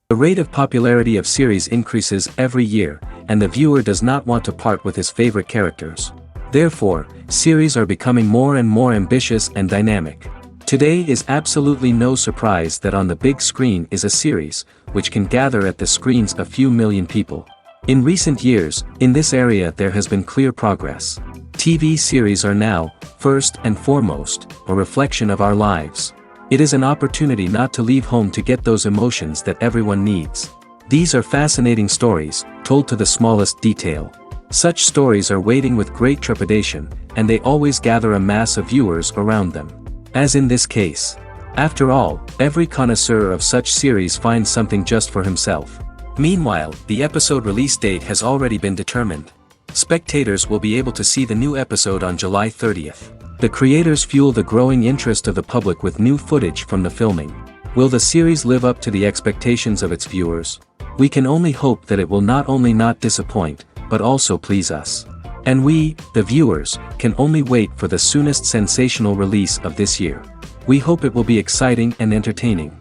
The rate of popularity of series increases every year, and the viewer does not want to part with his favorite characters. Therefore, series are becoming more and more ambitious and dynamic. Today is absolutely no surprise that on the big screen is a series, which can gather at the screens a few million people. In recent years, in this area there has been clear progress. TV series are now, first and foremost, a reflection of our lives. It is an opportunity not to leave home to get those emotions that everyone needs. These are fascinating stories, told to the smallest detail. Such stories are waiting with great trepidation, and they always gather a mass of viewers around them. As in this case. After all, every connoisseur of such series finds something just for himself. Meanwhile, the episode release date has already been determined. Spectators will be able to see the new episode on July 30th. The creators fuel the growing interest of the public with new footage from the filming. Will the series live up to the expectations of its viewers? We can only hope that it will not only not disappoint, but also please us. And we, the viewers, can only wait for the soonest sensational release of this year. We hope it will be exciting and entertaining.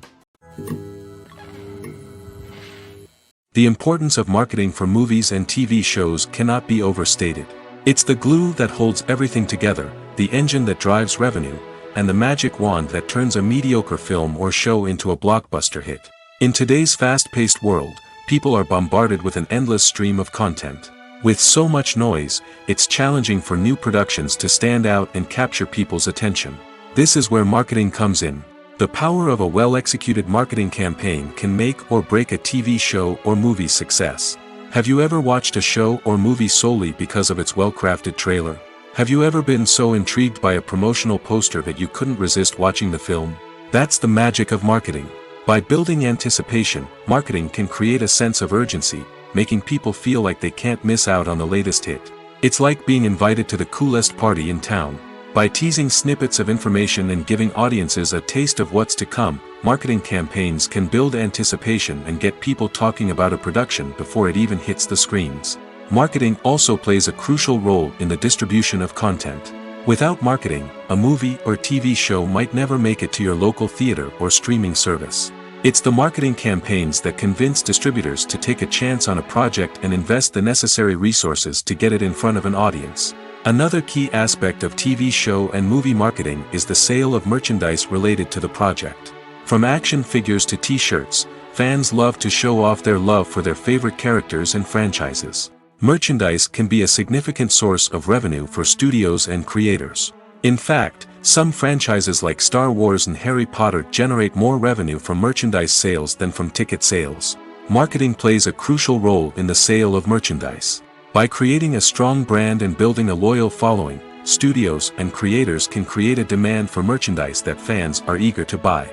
The importance of marketing for movies and TV shows cannot be overstated. It's the glue that holds everything together, the engine that drives revenue, and the magic wand that turns a mediocre film or show into a blockbuster hit. In today's fast-paced world, people are bombarded with an endless stream of content. With so much noise, it's challenging for new productions to stand out and capture people's attention. This is where marketing comes in. The power of a well-executed marketing campaign can make or break a TV show or movie's success. Have you ever watched a show or movie solely because of its well-crafted trailer? Have you ever been so intrigued by a promotional poster that you couldn't resist watching the film? That's the magic of marketing. By building anticipation, marketing can create a sense of urgency, making people feel like they can't miss out on the latest hit. It's like being invited to the coolest party in town. By teasing snippets of information and giving audiences a taste of what's to come, marketing campaigns can build anticipation and get people talking about a production before it even hits the screens. Marketing also plays a crucial role in the distribution of content. Without marketing, a movie or TV show might never make it to your local theater or streaming service. It's the marketing campaigns that convince distributors to take a chance on a project and invest the necessary resources to get it in front of an audience. Another key aspect of TV show and movie marketing is the sale of merchandise related to the project. From action figures to t-shirts, fans love to show off their love for their favorite characters and franchises. Merchandise can be a significant source of revenue for studios and creators. In fact, some franchises like Star Wars and Harry Potter generate more revenue from merchandise sales than from ticket sales. Marketing plays a crucial role in the sale of merchandise. By creating a strong brand and building a loyal following, studios and creators can create a demand for merchandise that fans are eager to buy.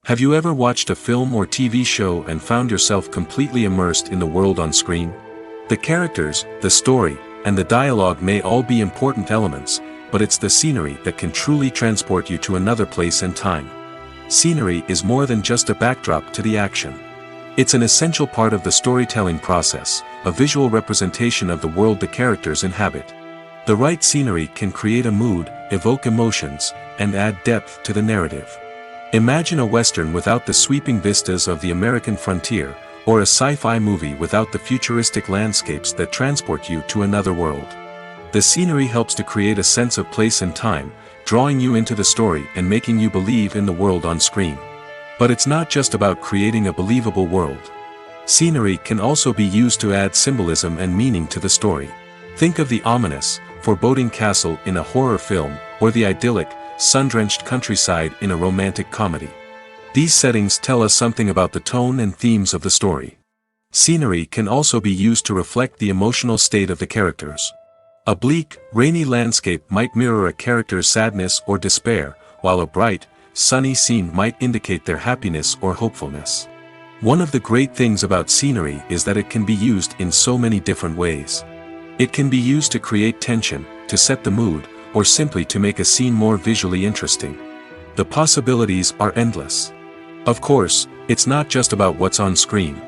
Have you ever watched a film or TV show and found yourself completely immersed in the world on screen? The characters, the story, and the dialogue may all be important elements, but it's the scenery that can truly transport you to another place and time. Scenery is more than just a backdrop to the action. It's an essential part of the storytelling process, a visual representation of the world the characters inhabit. The right scenery can create a mood, evoke emotions, and add depth to the narrative. Imagine a Western without the sweeping vistas of the American frontier, or a sci-fi movie without the futuristic landscapes that transport you to another world. The scenery helps to create a sense of place and time, drawing you into the story and making you believe in the world on screen. But it's not just about creating a believable world. Scenery can also be used to add symbolism and meaning to the story. Think of the ominous, foreboding castle in a horror film, or the idyllic, sun-drenched countryside in a romantic comedy. These settings tell us something about the tone and themes of the story. Scenery can also be used to reflect the emotional state of the characters. A bleak, rainy landscape might mirror a character's sadness or despair, while a bright, sunny scene might indicate their happiness or hopefulness. One of the great things about scenery is that it can be used in so many different ways. It can be used to create tension, to set the mood, or simply to make a scene more visually interesting. The possibilities are endless. Of course, it's not just about what's on screen.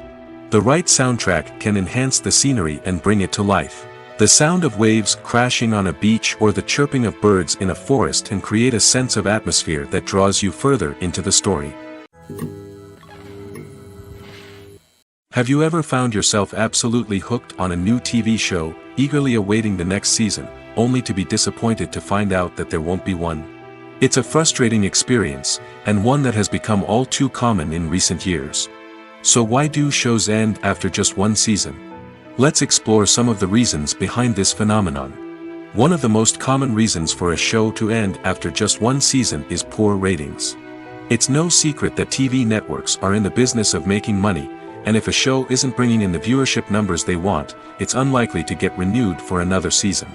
The right soundtrack can enhance the scenery and bring it to life. The sound of waves crashing on a beach or the chirping of birds in a forest can create a sense of atmosphere that draws you further into the story. Have you ever found yourself absolutely hooked on a new TV show, eagerly awaiting the next season, only to be disappointed to find out that there won't be one? It's a frustrating experience, and one that has become all too common in recent years. So why do shows end after just one season? Let's explore some of the reasons behind this phenomenon. One of the most common reasons for a show to end after just one season is poor ratings. It's no secret that TV networks are in the business of making money, and if a show isn't bringing in the viewership numbers they want, it's unlikely to get renewed for another season.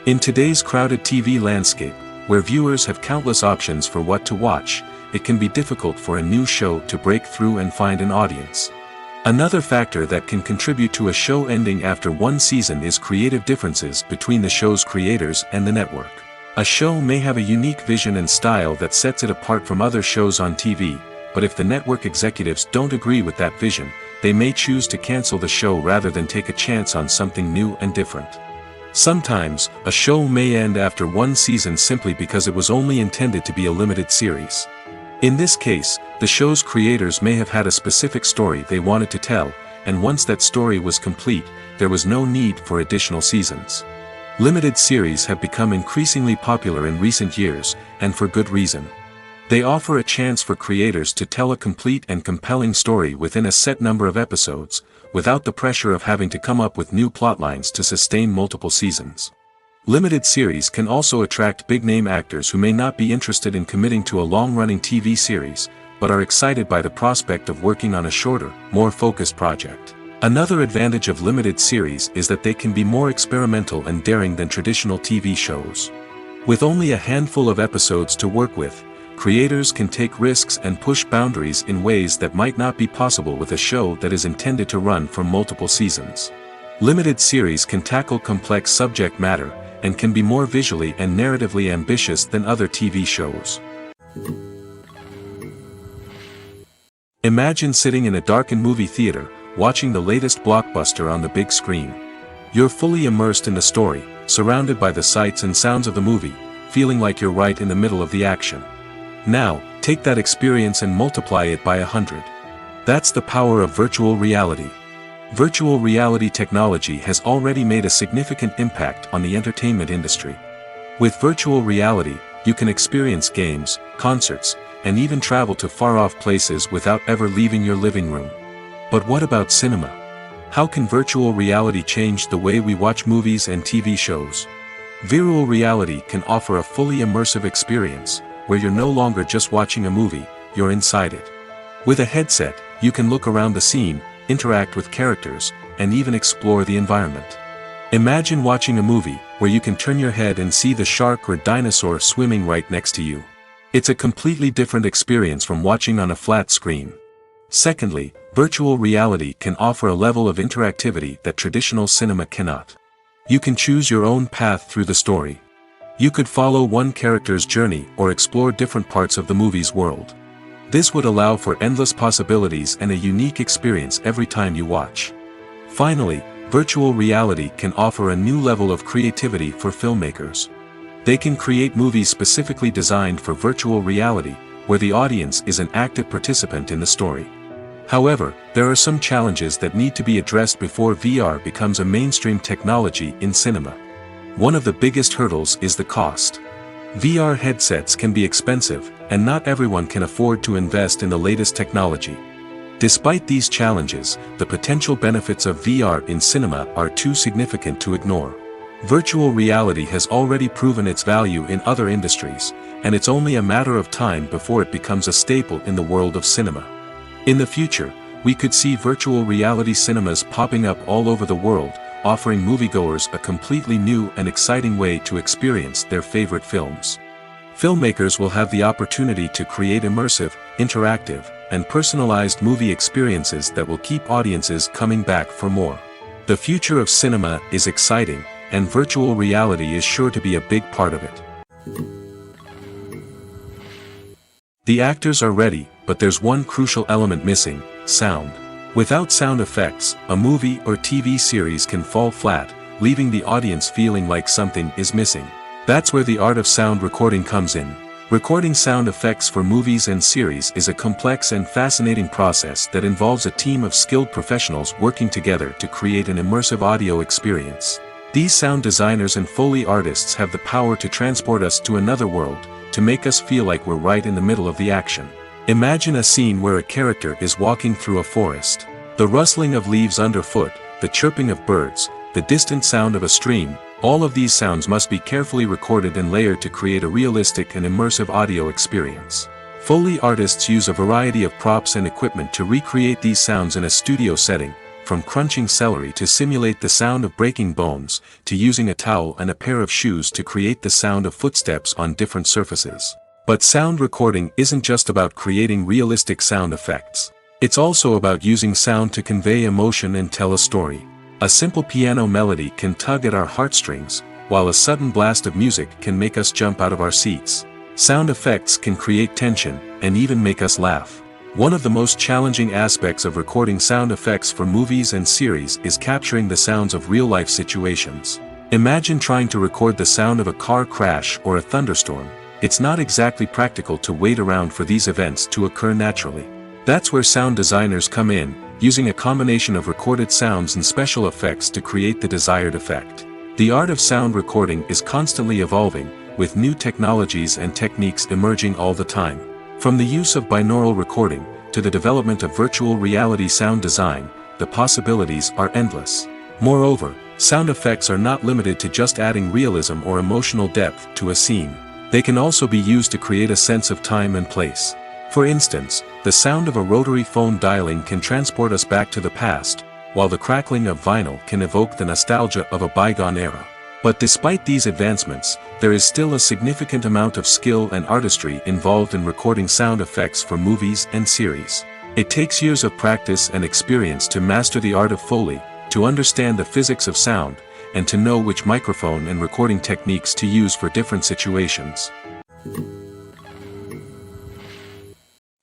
In today's crowded TV landscape, where viewers have countless options for what to watch, it can be difficult for a new show to break through and find an audience. Another factor that can contribute to a show ending after one season is creative differences between the show's creators and the network. A show may have a unique vision and style that sets it apart from other shows on TV, but if the network executives don't agree with that vision, they may choose to cancel the show rather than take a chance on something new and different. Sometimes, a show may end after one season simply because it was only intended to be a limited series. In this case, the show's creators may have had a specific story they wanted to tell, and once that story was complete, there was no need for additional seasons. Limited series have become increasingly popular in recent years, and for good reason. They offer a chance for creators to tell a complete and compelling story within a set number of episodes, without the pressure of having to come up with new plotlines to sustain multiple seasons. Limited series can also attract big-name actors who may not be interested in committing to a long-running TV series, but are excited by the prospect of working on a shorter, more focused project. Another advantage of limited series is that they can be more experimental and daring than traditional TV shows. With only a handful of episodes to work with, creators can take risks and push boundaries in ways that might not be possible with a show that is intended to run for multiple seasons. Limited series can tackle complex subject matter, and can be more visually and narratively ambitious than other TV shows. Imagine sitting in a darkened movie theater, watching the latest blockbuster on the big screen. You're fully immersed in the story, surrounded by the sights and sounds of the movie, feeling like you're right in the middle of the action. Now, take that experience and multiply it by 100. That's the power of virtual reality. Virtual reality technology has already made a significant impact on the entertainment industry. With virtual reality, you can experience games, concerts, and even travel to far-off places without ever leaving your living room. But what about cinema? How can virtual reality change the way we watch movies and TV shows? Virtual reality can offer a fully immersive experience, where you're no longer just watching a movie, you're inside it. With a headset, you can look around the scene, interact with characters, and even explore the environment. Imagine watching a movie where you can turn your head and see the shark or dinosaur swimming right next to you. It's a completely different experience from watching on a flat screen. Secondly, virtual reality can offer a level of interactivity that traditional cinema cannot. You can choose your own path through the story. You could follow one character's journey or explore different parts of the movie's world. This would allow for endless possibilities and a unique experience every time you watch. Finally, virtual reality can offer a new level of creativity for filmmakers. They can create movies specifically designed for virtual reality, where the audience is an active participant in the story. However, there are some challenges that need to be addressed before VR becomes a mainstream technology in cinema. One of the biggest hurdles is the cost. VR headsets can be expensive, and not everyone can afford to invest in the latest technology. Despite these challenges, the potential benefits of VR in cinema are too significant to ignore. Virtual reality has already proven its value in other industries, and it's only a matter of time before it becomes a staple in the world of cinema. In the future, we could see virtual reality cinemas popping up all over the world, offering moviegoers a completely new and exciting way to experience their favorite films. Filmmakers will have the opportunity to create immersive, interactive, and personalized movie experiences that will keep audiences coming back for more. The future of cinema is exciting, and virtual reality is sure to be a big part of it. The actors are ready, but there's one crucial element missing: sound. Without sound effects, a movie or TV series can fall flat, leaving the audience feeling like something is missing. That's where the art of sound recording comes in. Recording sound effects for movies and series is a complex and fascinating process that involves a team of skilled professionals working together to create an immersive audio experience. These sound designers and Foley artists have the power to transport us to another world, to make us feel like we're right in the middle of the action. Imagine a scene where a character is walking through a forest. The rustling of leaves underfoot, the chirping of birds, the distant sound of a stream, all of these sounds must be carefully recorded and layered to create a realistic and immersive audio experience. Foley artists use a variety of props and equipment to recreate these sounds in a studio setting, from crunching celery to simulate the sound of breaking bones, to using a towel and a pair of shoes to create the sound of footsteps on different surfaces. But sound recording isn't just about creating realistic sound effects. It's also about using sound to convey emotion and tell a story. A simple piano melody can tug at our heartstrings, while a sudden blast of music can make us jump out of our seats. Sound effects can create tension, and even make us laugh. One of the most challenging aspects of recording sound effects for movies and series is capturing the sounds of real-life situations. Imagine trying to record the sound of a car crash or a thunderstorm. It's not exactly practical to wait around for these events to occur naturally. That's where sound designers come in, using a combination of recorded sounds and special effects to create the desired effect. The art of sound recording is constantly evolving, with new technologies and techniques emerging all the time. From the use of binaural recording, to the development of virtual reality sound design, the possibilities are endless. Moreover, sound effects are not limited to just adding realism or emotional depth to a scene. They can also be used to create a sense of time and place. For instance, the sound of a rotary phone dialing can transport us back to the past, while the crackling of vinyl can evoke the nostalgia of a bygone era. But despite these advancements, there is still a significant amount of skill and artistry involved in recording sound effects for movies and series. It takes years of practice and experience to master the art of Foley, to understand the physics of sound, and to know which microphone and recording techniques to use for different situations.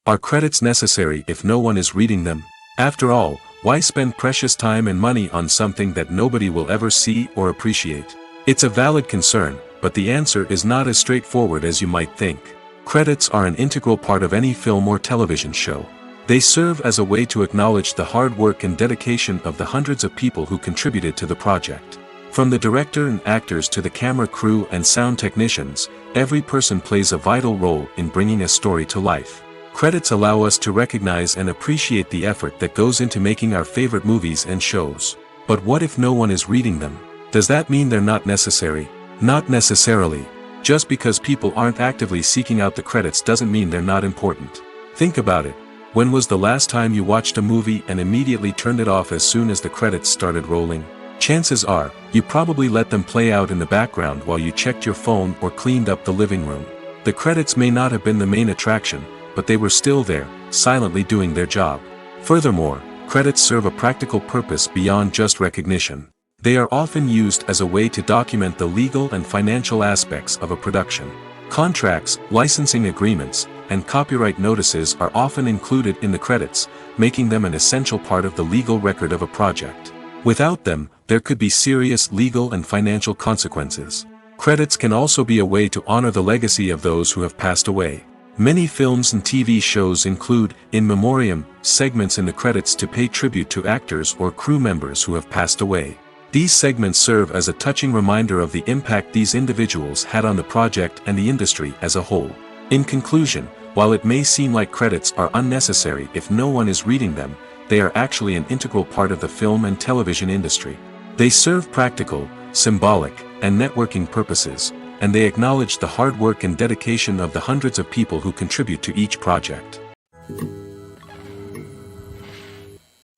Are credits necessary if no one is reading them? After all, why spend precious time and money on something that nobody will ever see or appreciate? It's a valid concern, but the answer is not as straightforward as you might think. Credits are an integral part of any film or television show. They serve as a way to acknowledge the hard work and dedication of the hundreds of people who contributed to the project. From the director and actors to the camera crew and sound technicians, every person plays a vital role in bringing a story to life. Credits allow us to recognize and appreciate the effort that goes into making our favorite movies and shows. But what if no one is reading them? Does that mean they're not necessary? Not necessarily. Just because people aren't actively seeking out the credits doesn't mean they're not important. Think about it. When was the last time you watched a movie and immediately turned it off as soon as the credits started rolling? Chances are, you probably let them play out in the background while you checked your phone or cleaned up the living room. The credits may not have been the main attraction, but they were still there, silently doing their job. Furthermore, credits serve a practical purpose beyond just recognition. They are often used as a way to document the legal and financial aspects of a production. Contracts, licensing agreements, and copyright notices are often included in the credits, making them an essential part of the legal record of a project. Without them, there could be serious legal and financial consequences. Credits can also be a way to honor the legacy of those who have passed away. Many films and TV shows include, in memoriam, segments in the credits to pay tribute to actors or crew members who have passed away. These segments serve as a touching reminder of the impact these individuals had on the project and the industry as a whole. In conclusion, while it may seem like credits are unnecessary if no one is reading them, they are actually an integral part of the film and television industry. They serve practical, symbolic, and networking purposes, and they acknowledge the hard work and dedication of the hundreds of people who contribute to each project.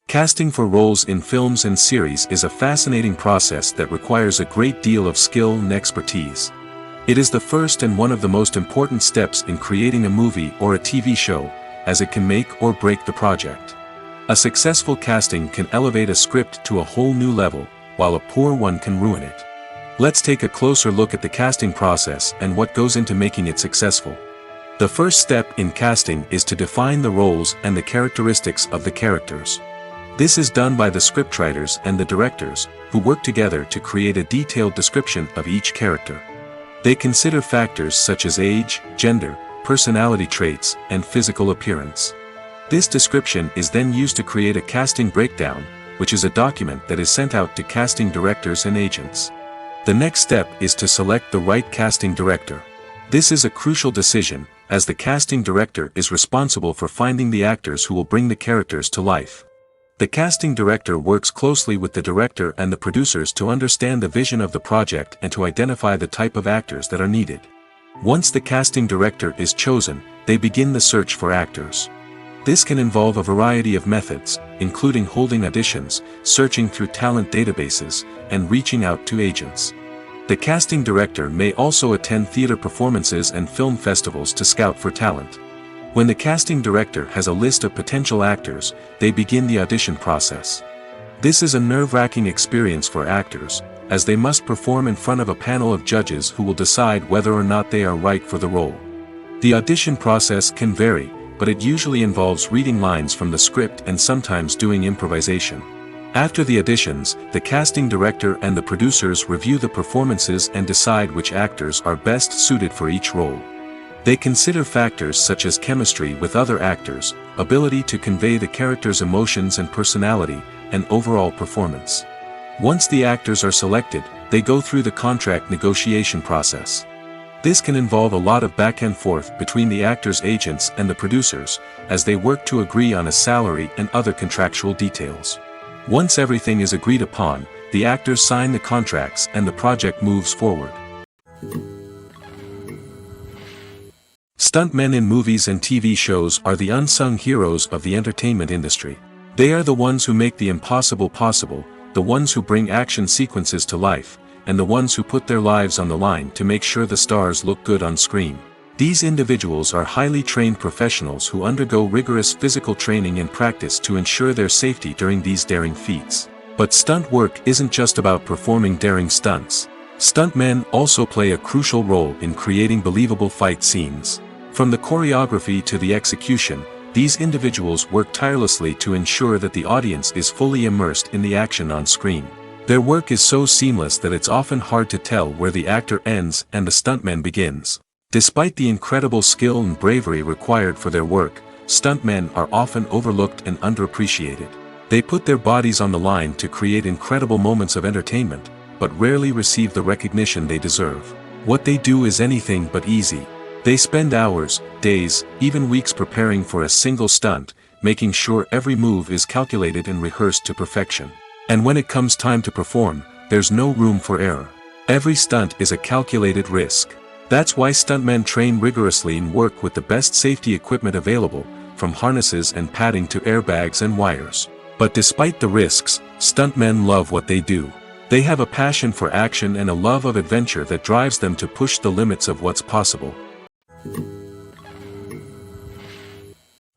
Casting for roles in films and series is a fascinating process that requires a great deal of skill and expertise. It is the first and one of the most important steps in creating a movie or a TV show, as it can make or break the project. A successful casting can elevate a script to a whole new level, while a poor one can ruin it. Let's take a closer look at the casting process and what goes into making it successful. The first step in casting is to define the roles and the characteristics of the characters. This is done by the scriptwriters and the directors, who work together to create a detailed description of each character. They consider factors such as age, gender, personality traits, and physical appearance. This description is then used to create a casting breakdown, which is a document that is sent out to casting directors and agents. The next step is to select the right casting director. This is a crucial decision, as the casting director is responsible for finding the actors who will bring the characters to life. The casting director works closely with the director and the producers to understand the vision of the project and to identify the type of actors that are needed. Once the casting director is chosen, they begin the search for actors. This can involve a variety of methods, including holding auditions, searching through talent databases, and reaching out to agents. The casting director may also attend theater performances and film festivals to scout for talent. When the casting director has a list of potential actors, they begin the audition process. This is a nerve-wracking experience for actors, as they must perform in front of a panel of judges who will decide whether or not they are right for the role. The audition process can vary, but it usually involves reading lines from the script and sometimes doing improvisation. After the auditions, the casting director and the producers review the performances and decide which actors are best suited for each role. They consider factors such as chemistry with other actors, ability to convey the character's emotions and personality, and overall performance. Once the actors are selected, they go through the contract negotiation process. This can involve a lot of back and forth between the actors' agents and the producers, as they work to agree on a salary and other contractual details. Once everything is agreed upon, the actors sign the contracts and the project moves forward. Stuntmen in movies and TV shows are the unsung heroes of the entertainment industry. They are the ones who make the impossible possible, the ones who bring action sequences to life, and the ones who put their lives on the line to make sure the stars look good on screen. These individuals are highly trained professionals who undergo rigorous physical training and practice to ensure their safety during these daring feats. But stunt work isn't just about performing daring stunts. Stuntmen also play a crucial role in creating believable fight scenes. From the choreography to the execution, these individuals work tirelessly to ensure that the audience is fully immersed in the action on screen. Their work is so seamless that it's often hard to tell where the actor ends and the stuntman begins. Despite the incredible skill and bravery required for their work, stuntmen are often overlooked and underappreciated. They put their bodies on the line to create incredible moments of entertainment, but rarely receive the recognition they deserve. What they do is anything but easy. They spend hours, days, even weeks preparing for a single stunt, making sure every move is calculated and rehearsed to perfection. And when it comes time to perform, there's no room for error. Every stunt is a calculated risk. That's why stuntmen train rigorously and work with the best safety equipment available, from harnesses and padding to airbags and wires. But despite the risks, stuntmen love what they do. They have a passion for action and a love of adventure that drives them to push the limits of what's possible.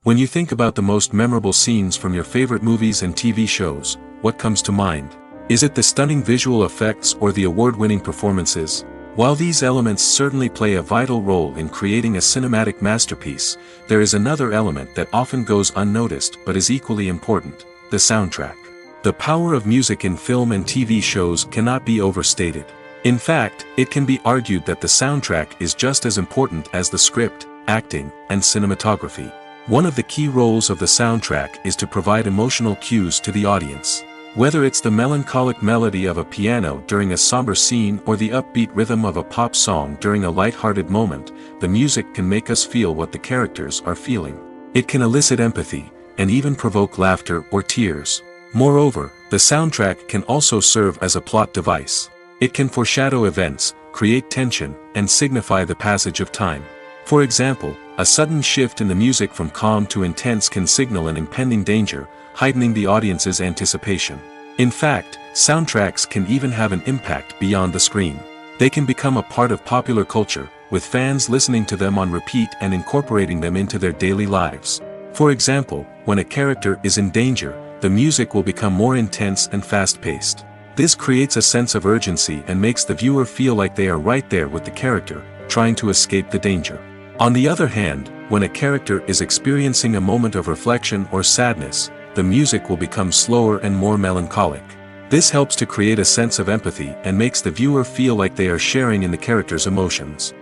When you think about the most memorable scenes from your favorite movies and TV shows, what comes to mind? Is it the stunning visual effects or the award-winning performances? While these elements certainly play a vital role in creating a cinematic masterpiece, there is another element that often goes unnoticed but is equally important: the soundtrack. The power of music in film and TV shows cannot be overstated. In fact, it can be argued that the soundtrack is just as important as the script, acting, and cinematography. One of the key roles of the soundtrack is to provide emotional cues to the audience. Whether it's the melancholic melody of a piano during a somber scene or the upbeat rhythm of a pop song during a light-hearted moment, the music can make us feel what the characters are feeling. It can elicit empathy, and even provoke laughter or tears. Moreover, the soundtrack can also serve as a plot device. It can foreshadow events, create tension, and signify the passage of time. For example, a sudden shift in the music from calm to intense can signal an impending danger, heightening the audience's anticipation. In fact, soundtracks can even have an impact beyond the screen. They can become a part of popular culture, with fans listening to them on repeat and incorporating them into their daily lives. For example, when a character is in danger, the music will become more intense and fast-paced. This creates a sense of urgency and makes the viewer feel like they are right there with the character, trying to escape the danger. On the other hand, when a character is experiencing a moment of reflection or sadness, the music will become slower and more melancholic. This helps to create a sense of empathy and makes the viewer feel like they are sharing in the character's emotions.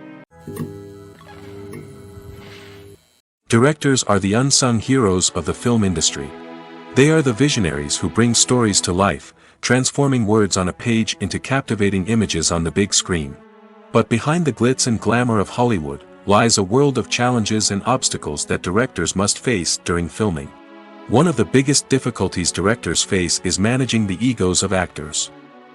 Directors are the unsung heroes of the film industry. They are the visionaries who bring stories to life, transforming words on a page into captivating images on the big screen. But behind the glitz and glamour of Hollywood lies a world of challenges and obstacles that directors must face during filming. One of the biggest difficulties directors face is managing the egos of actors.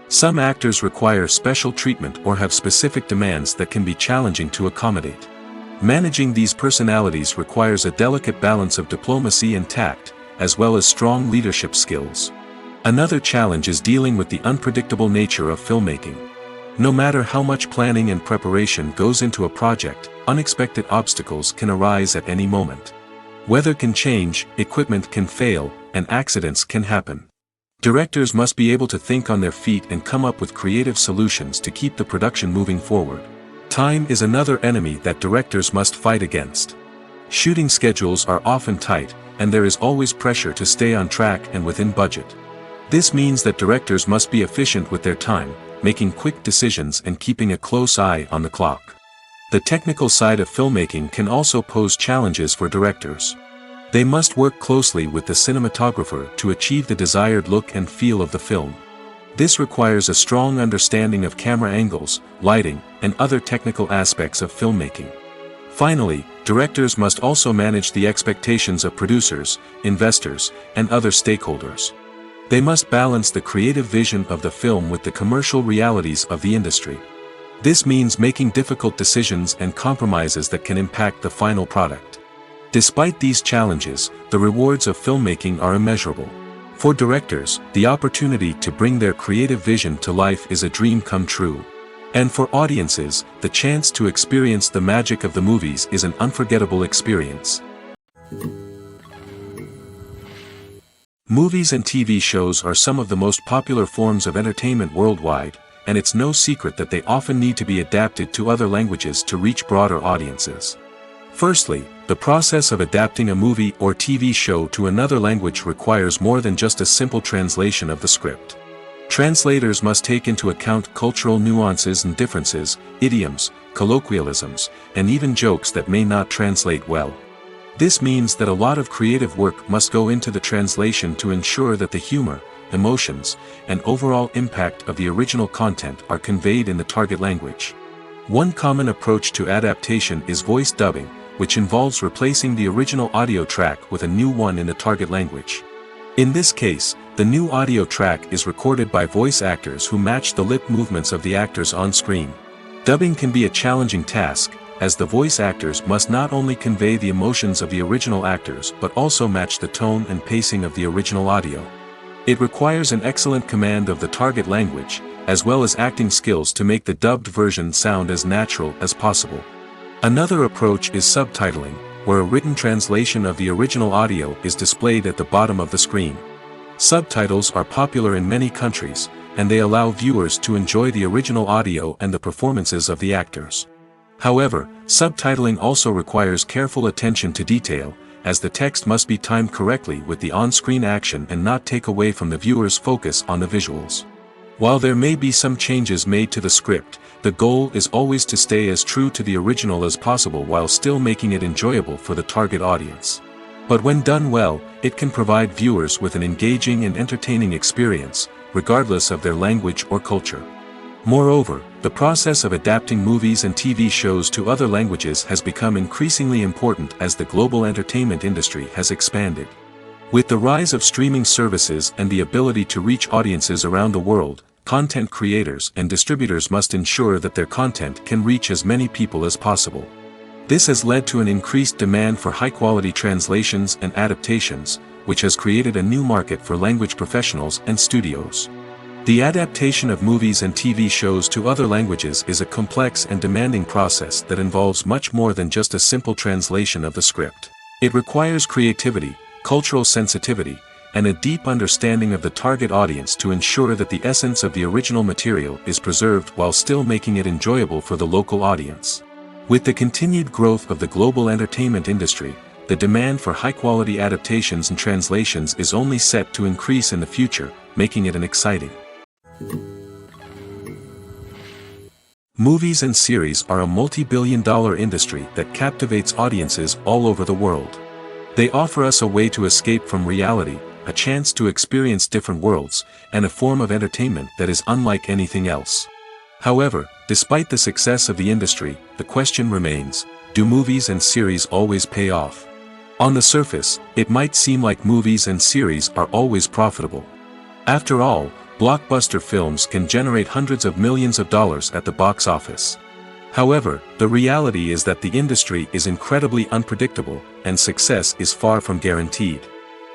Some actors require special treatment or have specific demands that can be challenging to accommodate. Managing these personalities requires a delicate balance of diplomacy and tact, as well as strong leadership skills. Another challenge is dealing with the unpredictable nature of filmmaking. No matter how much planning and preparation goes into a project, unexpected obstacles can arise at any moment. Weather can change, equipment can fail, and accidents can happen. Directors must be able to think on their feet and come up with creative solutions to keep the production moving forward. Time is another enemy that directors must fight against. Shooting schedules are often tight, and there is always pressure to stay on track and within budget. This means that directors must be efficient with their time, making quick decisions and keeping a close eye on the clock. The technical side of filmmaking can also pose challenges for directors. They must work closely with the cinematographer to achieve the desired look and feel of the film. This requires a strong understanding of camera angles, lighting, and other technical aspects of filmmaking. Finally, directors must also manage the expectations of producers, investors, and other stakeholders. They must balance the creative vision of the film with the commercial realities of the industry. This means making difficult decisions and compromises that can impact the final product. Despite these challenges, the rewards of filmmaking are immeasurable. For directors, the opportunity to bring their creative vision to life is a dream come true. And for audiences, the chance to experience the magic of the movies is an unforgettable experience. Movies and TV shows are some of the most popular forms of entertainment worldwide, and it's no secret that they often need to be adapted to other languages to reach broader audiences. Firstly, the process of adapting a movie or TV show to another language requires more than just a simple translation of the script. Translators must take into account cultural nuances and differences, idioms, colloquialisms, and even jokes that may not translate well. This means that a lot of creative work must go into the translation to ensure that the humor, emotions, and overall impact of the original content are conveyed in the target language. One common approach to adaptation is voice dubbing, which involves replacing the original audio track with a new one in the target language. In this case, the new audio track is recorded by voice actors who match the lip movements of the actors on screen. Dubbing can be a challenging task, as the voice actors must not only convey the emotions of the original actors but also match the tone and pacing of the original audio. It requires an excellent command of the target language, as well as acting skills to make the dubbed version sound as natural as possible. Another approach is subtitling, where a written translation of the original audio is displayed at the bottom of the screen. Subtitles are popular in many countries, and they allow viewers to enjoy the original audio and the performances of the actors. However, subtitling also requires careful attention to detail, as the text must be timed correctly with the on-screen action and not take away from the viewer's focus on the visuals. While there may be some changes made to the script, the goal is always to stay as true to the original as possible while still making it enjoyable for the target audience. But when done well, it can provide viewers with an engaging and entertaining experience, regardless of their language or culture. Moreover, the process of adapting movies and TV shows to other languages has become increasingly important as the global entertainment industry has expanded. With the rise of streaming services and the ability to reach audiences around the world, content creators and distributors must ensure that their content can reach as many people as possible. This has led to an increased demand for high-quality translations and adaptations, which has created a new market for language professionals and studios. The adaptation of movies and TV shows to other languages is a complex and demanding process that involves much more than just a simple translation of the script. It requires creativity, cultural sensitivity, and a deep understanding of the target audience to ensure that the essence of the original material is preserved while still making it enjoyable for the local audience. With the continued growth of the global entertainment industry, the demand for high-quality adaptations and translations is only set to increase in the future, making it an exciting. Movies and series are a multi-billion-dollar industry that captivates audiences all over the world. They offer us a way to escape from reality, a chance to experience different worlds, and a form of entertainment that is unlike anything else. However, despite the success of the industry, the question remains, do movies and series always pay off? On the surface, it might seem like movies and series are always profitable. After all, blockbuster films can generate hundreds of millions of dollars at the box office. However, the reality is that the industry is incredibly unpredictable, and success is far from guaranteed.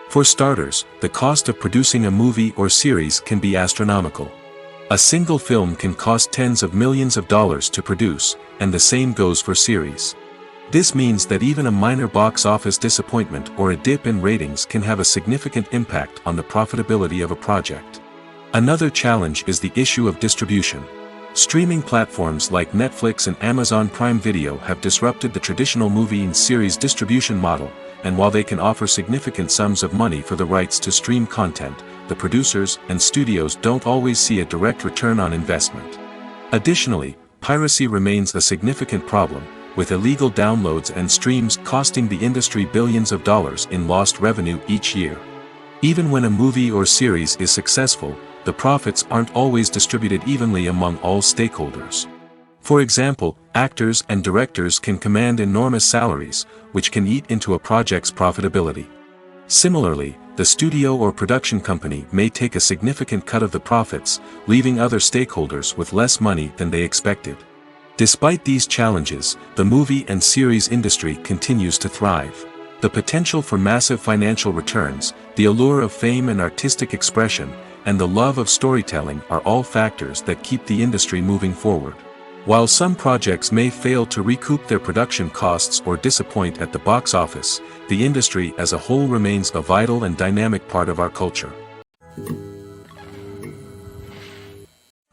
For starters, the cost of producing a movie or series can be astronomical. A single film can cost tens of millions of dollars to produce, and the same goes for series. This means that even a minor box office disappointment or a dip in ratings can have a significant impact on the profitability of a project. Another challenge is the issue of distribution. Streaming platforms like Netflix and Amazon Prime Video have disrupted the traditional movie and series distribution model, and while they can offer significant sums of money for the rights to stream content, the producers and studios don't always see a direct return on investment. Additionally, piracy remains a significant problem, with illegal downloads and streams costing the industry billions of dollars in lost revenue each year. Even when a movie or series is successful, the profits aren't always distributed evenly among all stakeholders. For example, actors and directors can command enormous salaries, which can eat into a project's profitability. Similarly, the studio or production company may take a significant cut of the profits, leaving other stakeholders with less money than they expected. Despite these challenges, the movie and series industry continues to thrive. The potential for massive financial returns, the allure of fame and artistic expression, and the love of storytelling are all factors that keep the industry moving forward. While some projects may fail to recoup their production costs or disappoint at the box office, the industry as a whole remains a vital and dynamic part of our culture.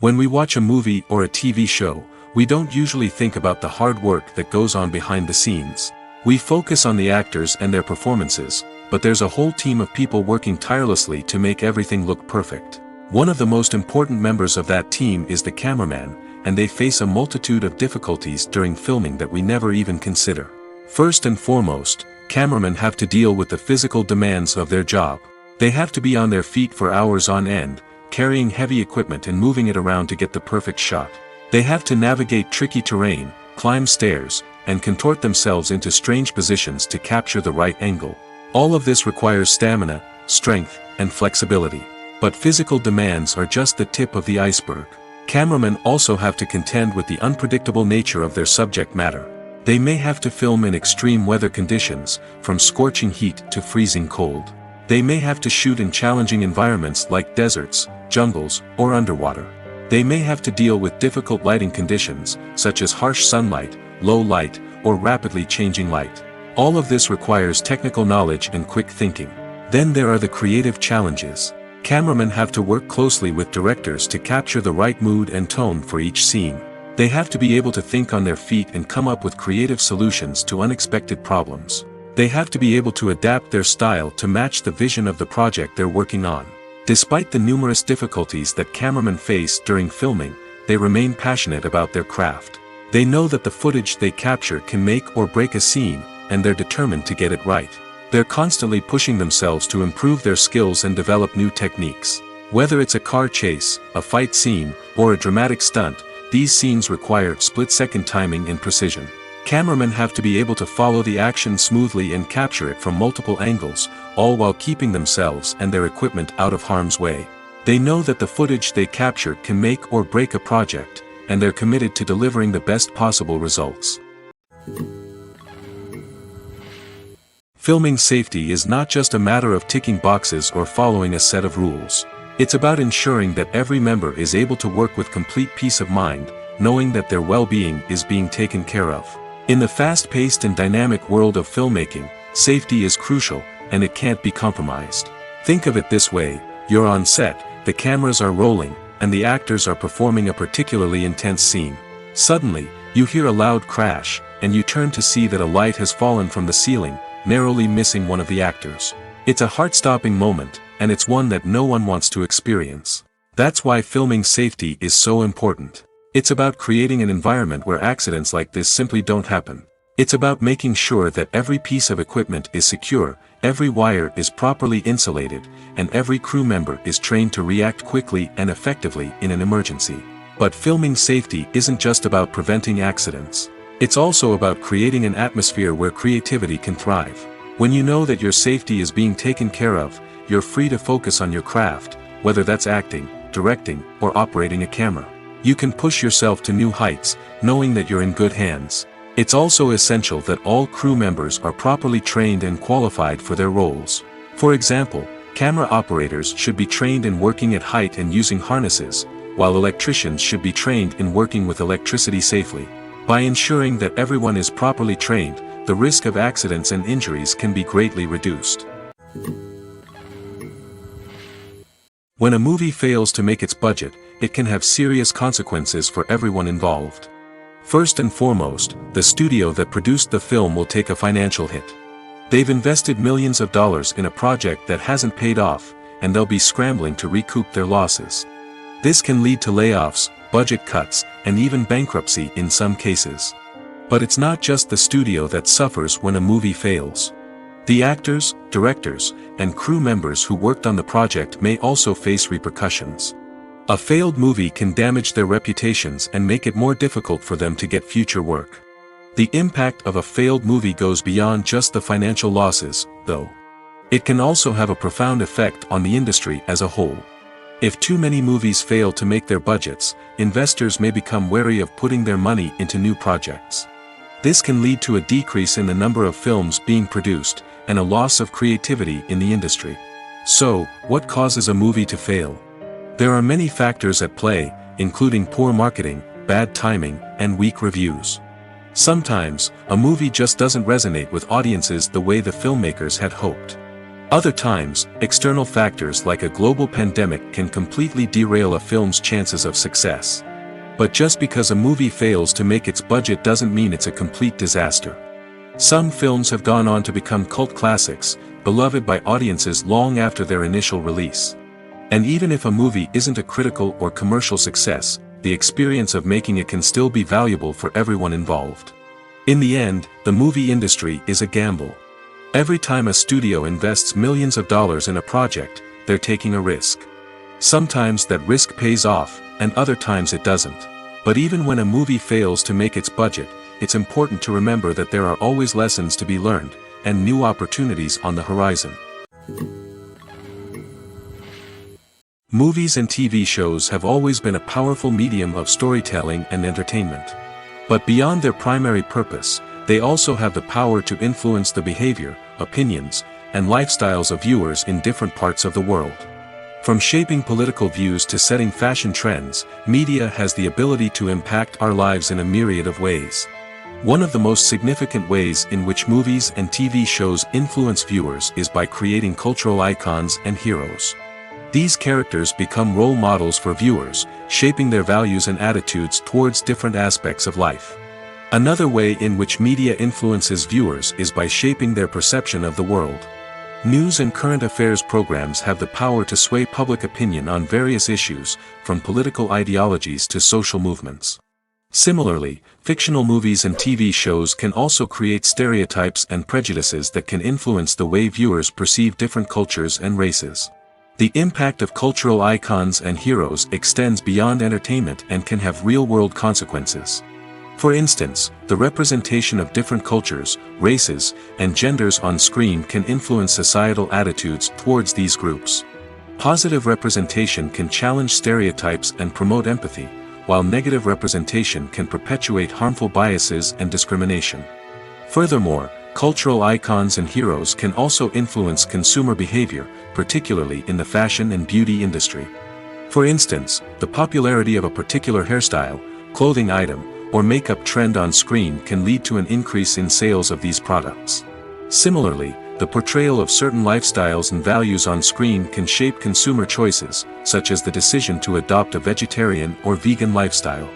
When we watch a movie or a TV show, we don't usually think about the hard work that goes on behind the scenes. We focus on the actors and their performances, but there's a whole team of people working tirelessly to make everything look perfect. One of the most important members of that team is the cameraman, and they face a multitude of difficulties during filming that we never even consider. First and foremost, cameramen have to deal with the physical demands of their job. They have to be on their feet for hours on end, carrying heavy equipment and moving it around to get the perfect shot. They have to navigate tricky terrain, climb stairs, and contort themselves into strange positions to capture the right angle. All of this requires stamina, strength, and flexibility. But physical demands are just the tip of the iceberg. Cameramen also have to contend with the unpredictable nature of their subject matter. They may have to film in extreme weather conditions, from scorching heat to freezing cold. They may have to shoot in challenging environments like deserts, jungles, or underwater. They may have to deal with difficult lighting conditions, such as harsh sunlight, low light, or rapidly changing light. All of this requires technical knowledge and quick thinking. Then there are the creative challenges. Cameramen have to work closely with directors to capture the right mood and tone for each scene. They have to be able to think on their feet and come up with creative solutions to unexpected problems. They have to be able to adapt their style to match the vision of the project they're working on. Despite the numerous difficulties that cameramen face during filming, they remain passionate about their craft. They know that the footage they capture can make or break a scene, and they're determined to get it right. They're constantly pushing themselves to improve their skills and develop new techniques. Whether it's a car chase, a fight scene, or a dramatic stunt, these scenes require split-second timing and precision. Cameramen have to be able to follow the action smoothly and capture it from multiple angles, all while keeping themselves and their equipment out of harm's way. They know that the footage they capture can make or break a project, and they're committed to delivering the best possible results. Filming safety is not just a matter of ticking boxes or following a set of rules. It's about ensuring that every member is able to work with complete peace of mind, knowing that their well-being is being taken care of. In the fast-paced and dynamic world of filmmaking, safety is crucial, and it can't be compromised. Think of it this way: you're on set, the cameras are rolling, and the actors are performing a particularly intense scene. Suddenly, you hear a loud crash, and you turn to see that a light has fallen from the ceiling, narrowly missing one of the actors. It's a heart-stopping moment, and it's one that no one wants to experience. That's why filming safety is so important. It's about creating an environment where accidents like this simply don't happen. It's about making sure that every piece of equipment is secure, every wire is properly insulated, and every crew member is trained to react quickly and effectively in an emergency. But filming safety isn't just about preventing accidents. It's also about creating an atmosphere where creativity can thrive. When you know that your safety is being taken care of, you're free to focus on your craft, whether that's acting, directing, or operating a camera. You can push yourself to new heights, knowing that you're in good hands. It's also essential that all crew members are properly trained and qualified for their roles. For example, camera operators should be trained in working at height and using harnesses, while electricians should be trained in working with electricity safely. By ensuring that everyone is properly trained, the risk of accidents and injuries can be greatly reduced. When a movie fails to make its budget, it can have serious consequences for everyone involved. First and foremost, the studio that produced the film will take a financial hit. They've invested millions of dollars in a project that hasn't paid off, and they'll be scrambling to recoup their losses. This can lead to layoffs, budget cuts, and even bankruptcy in some cases. But it's not just the studio that suffers when a movie fails. The actors, directors, and crew members who worked on the project may also face repercussions. A failed movie can damage their reputations and make it more difficult for them to get future work. The impact of a failed movie goes beyond just the financial losses, though. It can also have a profound effect on the industry as a whole. If too many movies fail to make their budgets, investors may become wary of putting their money into new projects. This can lead to a decrease in the number of films being produced, and a loss of creativity in the industry. So, what causes a movie to fail? There are many factors at play, including poor marketing, bad timing, and weak reviews. Sometimes, a movie just doesn't resonate with audiences the way the filmmakers had hoped. Other times, external factors like a global pandemic can completely derail a film's chances of success. But just because a movie fails to make its budget doesn't mean it's a complete disaster. Some films have gone on to become cult classics, beloved by audiences long after their initial release. And even if a movie isn't a critical or commercial success, the experience of making it can still be valuable for everyone involved. In the end, the movie industry is a gamble. Every time a studio invests millions of dollars in a project, they're taking a risk. Sometimes that risk pays off, and other times it doesn't. But even when a movie fails to make its budget, it's important to remember that there are always lessons to be learned, and new opportunities on the horizon. Movies and TV shows have always been a powerful medium of storytelling and entertainment. But beyond their primary purpose, they also have the power to influence the behavior, opinions, and lifestyles of viewers in different parts of the world. From shaping political views to setting fashion trends, media has the ability to impact our lives in a myriad of ways. One of the most significant ways in which movies and TV shows influence viewers is by creating cultural icons and heroes. These characters become role models for viewers, shaping their values and attitudes towards different aspects of life. Another way in which media influences viewers is by shaping their perception of the world. News and current affairs programs have the power to sway public opinion on various issues, from political ideologies to social movements. Similarly, fictional movies and TV shows can also create stereotypes and prejudices that can influence the way viewers perceive different cultures and races. The impact of cultural icons and heroes extends beyond entertainment and can have real-world consequences. For instance, the representation of different cultures, races, and genders on screen can influence societal attitudes towards these groups. Positive representation can challenge stereotypes and promote empathy, while negative representation can perpetuate harmful biases and discrimination. Furthermore, cultural icons and heroes can also influence consumer behavior, particularly in the fashion and beauty industry. For instance, the popularity of a particular hairstyle, clothing item, or makeup trend on screen can lead to an increase in sales of these products. Similarly, the portrayal of certain lifestyles and values on screen can shape consumer choices, such as the decision to adopt a vegetarian or vegan lifestyle.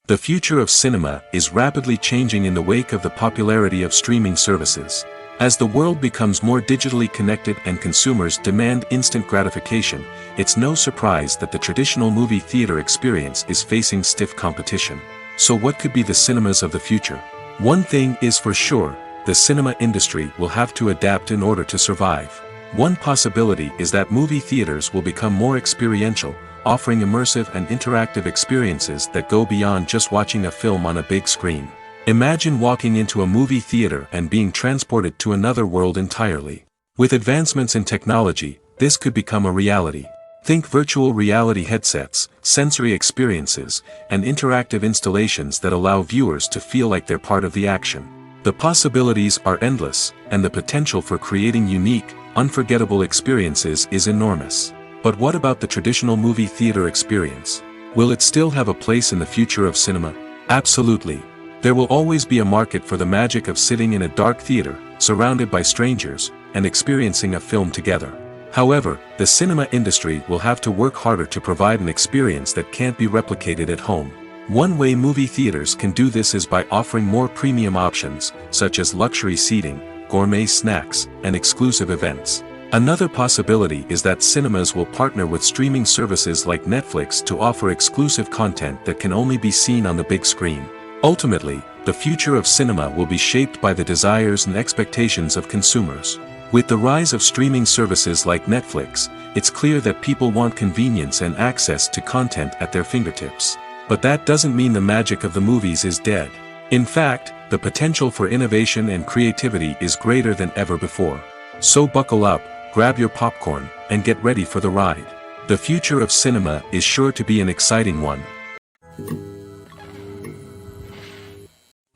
The future of cinema is rapidly changing in the wake of the popularity of streaming services. As the world becomes more digitally connected and consumers demand instant gratification, it's no surprise that the traditional movie theater experience is facing stiff competition. So what could be the cinemas of the future? One thing is for sure, the cinema industry will have to adapt in order to survive. One possibility is that movie theaters will become more experiential, offering immersive and interactive experiences that go beyond just watching a film on a big screen. Imagine walking into a movie theater and being transported to another world entirely. With advancements in technology, this could become a reality. Think virtual reality headsets, sensory experiences, and interactive installations that allow viewers to feel like they're part of the action. The possibilities are endless, and the potential for creating unique, unforgettable experiences is enormous. But what about the traditional movie theater experience? Will it still have a place in the future of cinema? Absolutely. There will always be a market for the magic of sitting in a dark theater, surrounded by strangers, and experiencing a film together. However, the cinema industry will have to work harder to provide an experience that can't be replicated at home. One way movie theaters can do this is by offering more premium options, such as luxury seating, gourmet snacks, and exclusive events. Another possibility is that cinemas will partner with streaming services like Netflix to offer exclusive content that can only be seen on the big screen. Ultimately, the future of cinema will be shaped by the desires and expectations of consumers. With the rise of streaming services like Netflix, it's clear that people want convenience and access to content at their fingertips. But that doesn't mean the magic of the movies is dead. In fact, the potential for innovation and creativity is greater than ever before. So buckle up, grab your popcorn, and get ready for the ride. The future of cinema is sure to be an exciting one.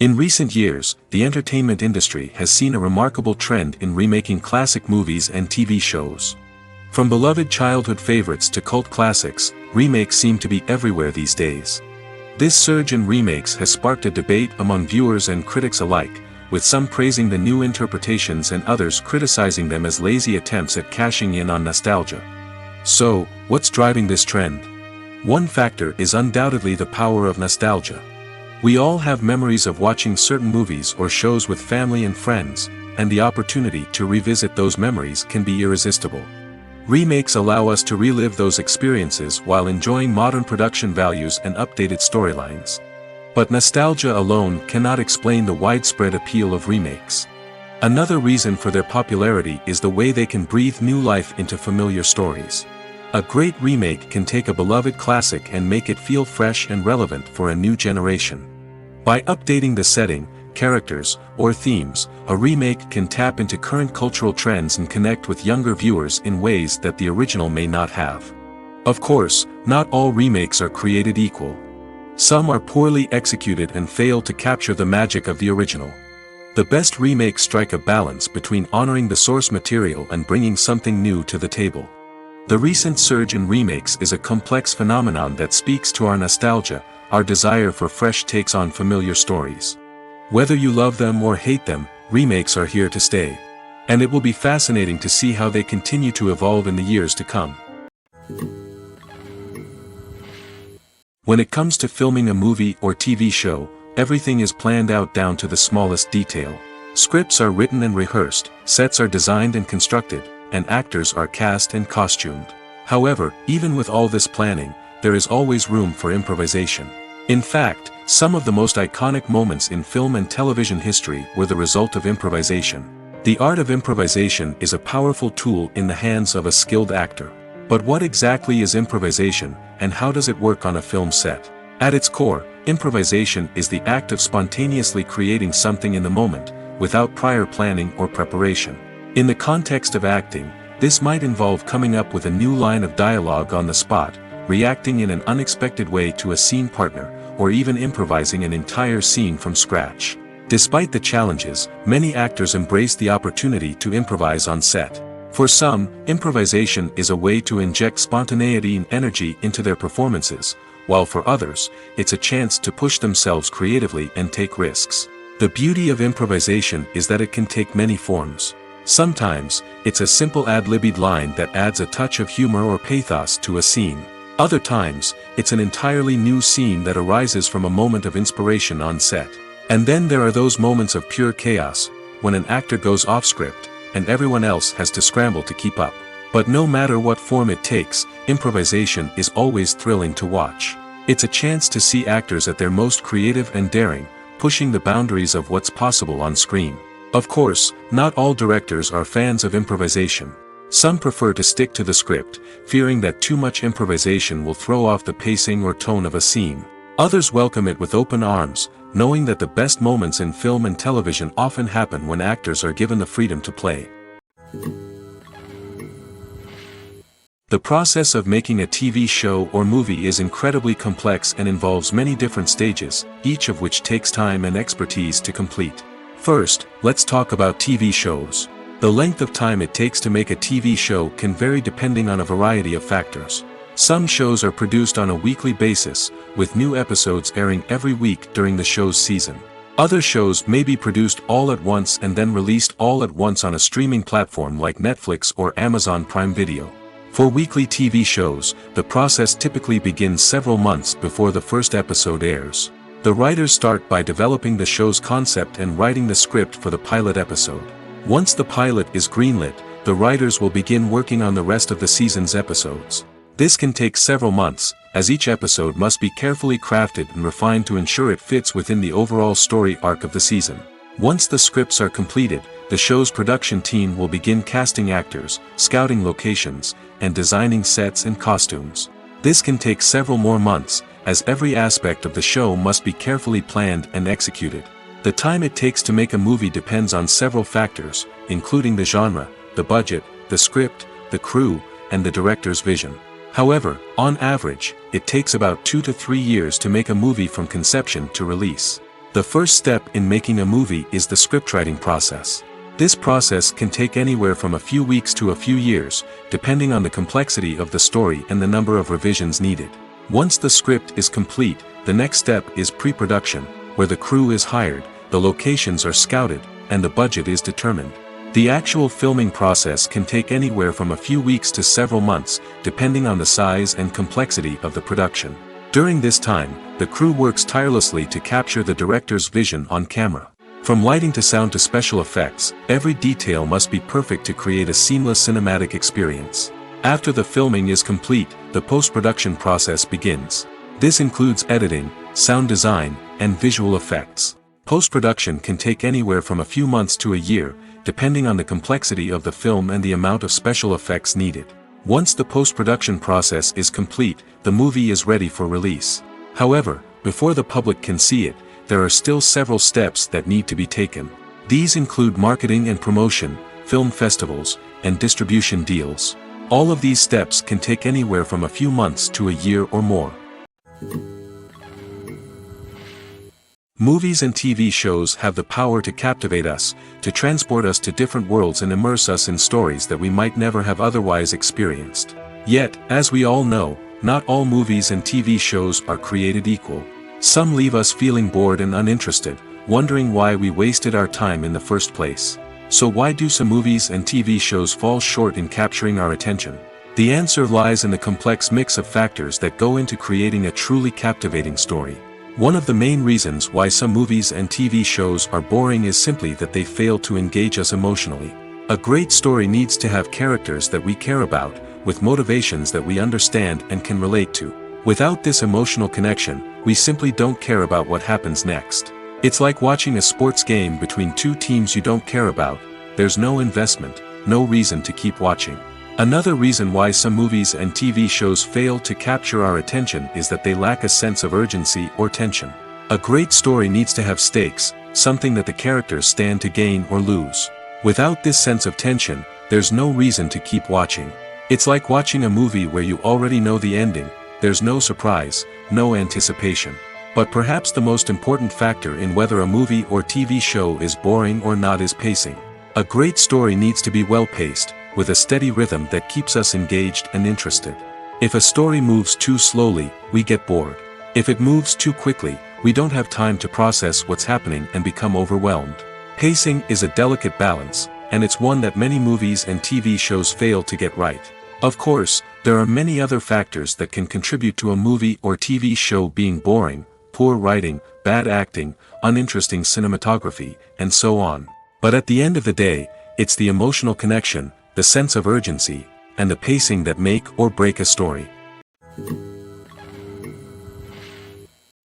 In recent years, the entertainment industry has seen a remarkable trend in remaking classic movies and TV shows. From beloved childhood favorites to cult classics, remakes seem to be everywhere these days. This surge in remakes has sparked a debate among viewers and critics alike, with some praising the new interpretations and others criticizing them as lazy attempts at cashing in on nostalgia. So, what's driving this trend? One factor is undoubtedly the power of nostalgia. We all have memories of watching certain movies or shows with family and friends, and the opportunity to revisit those memories can be irresistible. Remakes allow us to relive those experiences while enjoying modern production values and updated storylines. But nostalgia alone cannot explain the widespread appeal of remakes. Another reason for their popularity is the way they can breathe new life into familiar stories. A great remake can take a beloved classic and make it feel fresh and relevant for a new generation. By updating the setting, characters, or themes, a remake can tap into current cultural trends and connect with younger viewers in ways that the original may not have. Of course, not all remakes are created equal. Some are poorly executed and fail to capture the magic of the original. The best remakes strike a balance between honoring the source material and bringing something new to the table. The recent surge in remakes is a complex phenomenon that speaks to our nostalgia, our desire for fresh takes on familiar stories. Whether you love them or hate them, remakes are here to stay. And it will be fascinating to see how they continue to evolve in the years to come. When it comes to filming a movie or TV show, everything is planned out down to the smallest detail. Scripts are written and rehearsed, sets are designed and constructed, and actors are cast and costumed. However, even with all this planning, there is always room for improvisation. In fact, some of the most iconic moments in film and television history were the result of improvisation. The art of improvisation is a powerful tool in the hands of a skilled actor. But what exactly is improvisation, and how does it work on a film set? At its core, improvisation is the act of spontaneously creating something in the moment, without prior planning or preparation. In the context of acting, this might involve coming up with a new line of dialogue on the spot, reacting in an unexpected way to a scene partner, or even improvising an entire scene from scratch. Despite the challenges, many actors embrace the opportunity to improvise on set. For some, improvisation is a way to inject spontaneity and energy into their performances, while for others, it's a chance to push themselves creatively and take risks. The beauty of improvisation is that it can take many forms. Sometimes, it's a simple ad-libbed line that adds a touch of humor or pathos to a scene. Other times, it's an entirely new scene that arises from a moment of inspiration on set. And then there are those moments of pure chaos, when an actor goes off script, and everyone else has to scramble to keep up. But no matter what form it takes, improvisation is always thrilling to watch. It's a chance to see actors at their most creative and daring, pushing the boundaries of what's possible on screen. Of course, not all directors are fans of improvisation. Some prefer to stick to the script, fearing that too much improvisation will throw off the pacing or tone of a scene. Others welcome it with open arms, knowing that the best moments in film and television often happen when actors are given the freedom to play. The process of making a TV show or movie is incredibly complex and involves many different stages, each of which takes time and expertise to complete. First, let's talk about TV shows. The length of time it takes to make a TV show can vary depending on a variety of factors. Some shows are produced on a weekly basis, with new episodes airing every week during the show's season. Other shows may be produced all at once and then released all at once on a streaming platform like Netflix or Amazon Prime Video. For weekly TV shows, the process typically begins several months before the first episode airs. The writers start by developing the show's concept and writing the script for the pilot episode. Once the pilot is greenlit, the writers will begin working on the rest of the season's episodes. This can take several months, as each episode must be carefully crafted and refined to ensure it fits within the overall story arc of the season. Once the scripts are completed, the show's production team will begin casting actors, scouting locations, and designing sets and costumes. This can take several more months, as every aspect of the show must be carefully planned and executed. The time it takes to make a movie depends on several factors, including the genre, the budget, the script, the crew, and the director's vision. However, on average, it takes about 2 to 3 years to make a movie from conception to release. The first step in making a movie is the scriptwriting process. This process can take anywhere from a few weeks to a few years, depending on the complexity of the story and the number of revisions needed. Once the script is complete, the next step is pre-production, where the crew is hired, the locations are scouted, and the budget is determined. The actual filming process can take anywhere from a few weeks to several months, depending on the size and complexity of the production. During this time, the crew works tirelessly to capture the director's vision on camera. From lighting to sound to special effects, every detail must be perfect to create a seamless cinematic experience. After the filming is complete, the post-production process begins. This includes editing, sound design, and visual effects. Post-production can take anywhere from a few months to a year, depending on the complexity of the film and the amount of special effects needed. Once the post-production process is complete, the movie is ready for release. However, before the public can see it, there are still several steps that need to be taken. These include marketing and promotion, film festivals, and distribution deals. All of these steps can take anywhere from a few months to a year or more. Movies and TV shows have the power to captivate us, to transport us to different worlds and immerse us in stories that we might never have otherwise experienced. Yet, as we all know, not all movies and TV shows are created equal. Some leave us feeling bored and uninterested, wondering why we wasted our time in the first place. So why do some movies and TV shows fall short in capturing our attention? The answer lies in the complex mix of factors that go into creating a truly captivating story. One of the main reasons why some movies and TV shows are boring is simply that they fail to engage us emotionally. A great story needs to have characters that we care about, with motivations that we understand and can relate to. Without this emotional connection, we simply don't care about what happens next. It's like watching a sports game between two teams you don't care about. There's no investment, no reason to keep watching. Another reason why some movies and TV shows fail to capture our attention is that they lack a sense of urgency or tension. A great story needs to have stakes, something that the characters stand to gain or lose. Without this sense of tension, there's no reason to keep watching. It's like watching a movie where you already know the ending. There's no surprise, no anticipation. But perhaps the most important factor in whether a movie or TV show is boring or not is pacing. A great story needs to be well-paced, with a steady rhythm that keeps us engaged and interested. If a story moves too slowly, we get bored. If it moves too quickly, we don't have time to process what's happening and become overwhelmed. Pacing is a delicate balance, and it's one that many movies and TV shows fail to get right. Of course, there are many other factors that can contribute to a movie or TV show being boring: poor writing, bad acting, uninteresting cinematography, and so on. But at the end of the day, it's the emotional connection, the sense of urgency, and the pacing that make or break a story.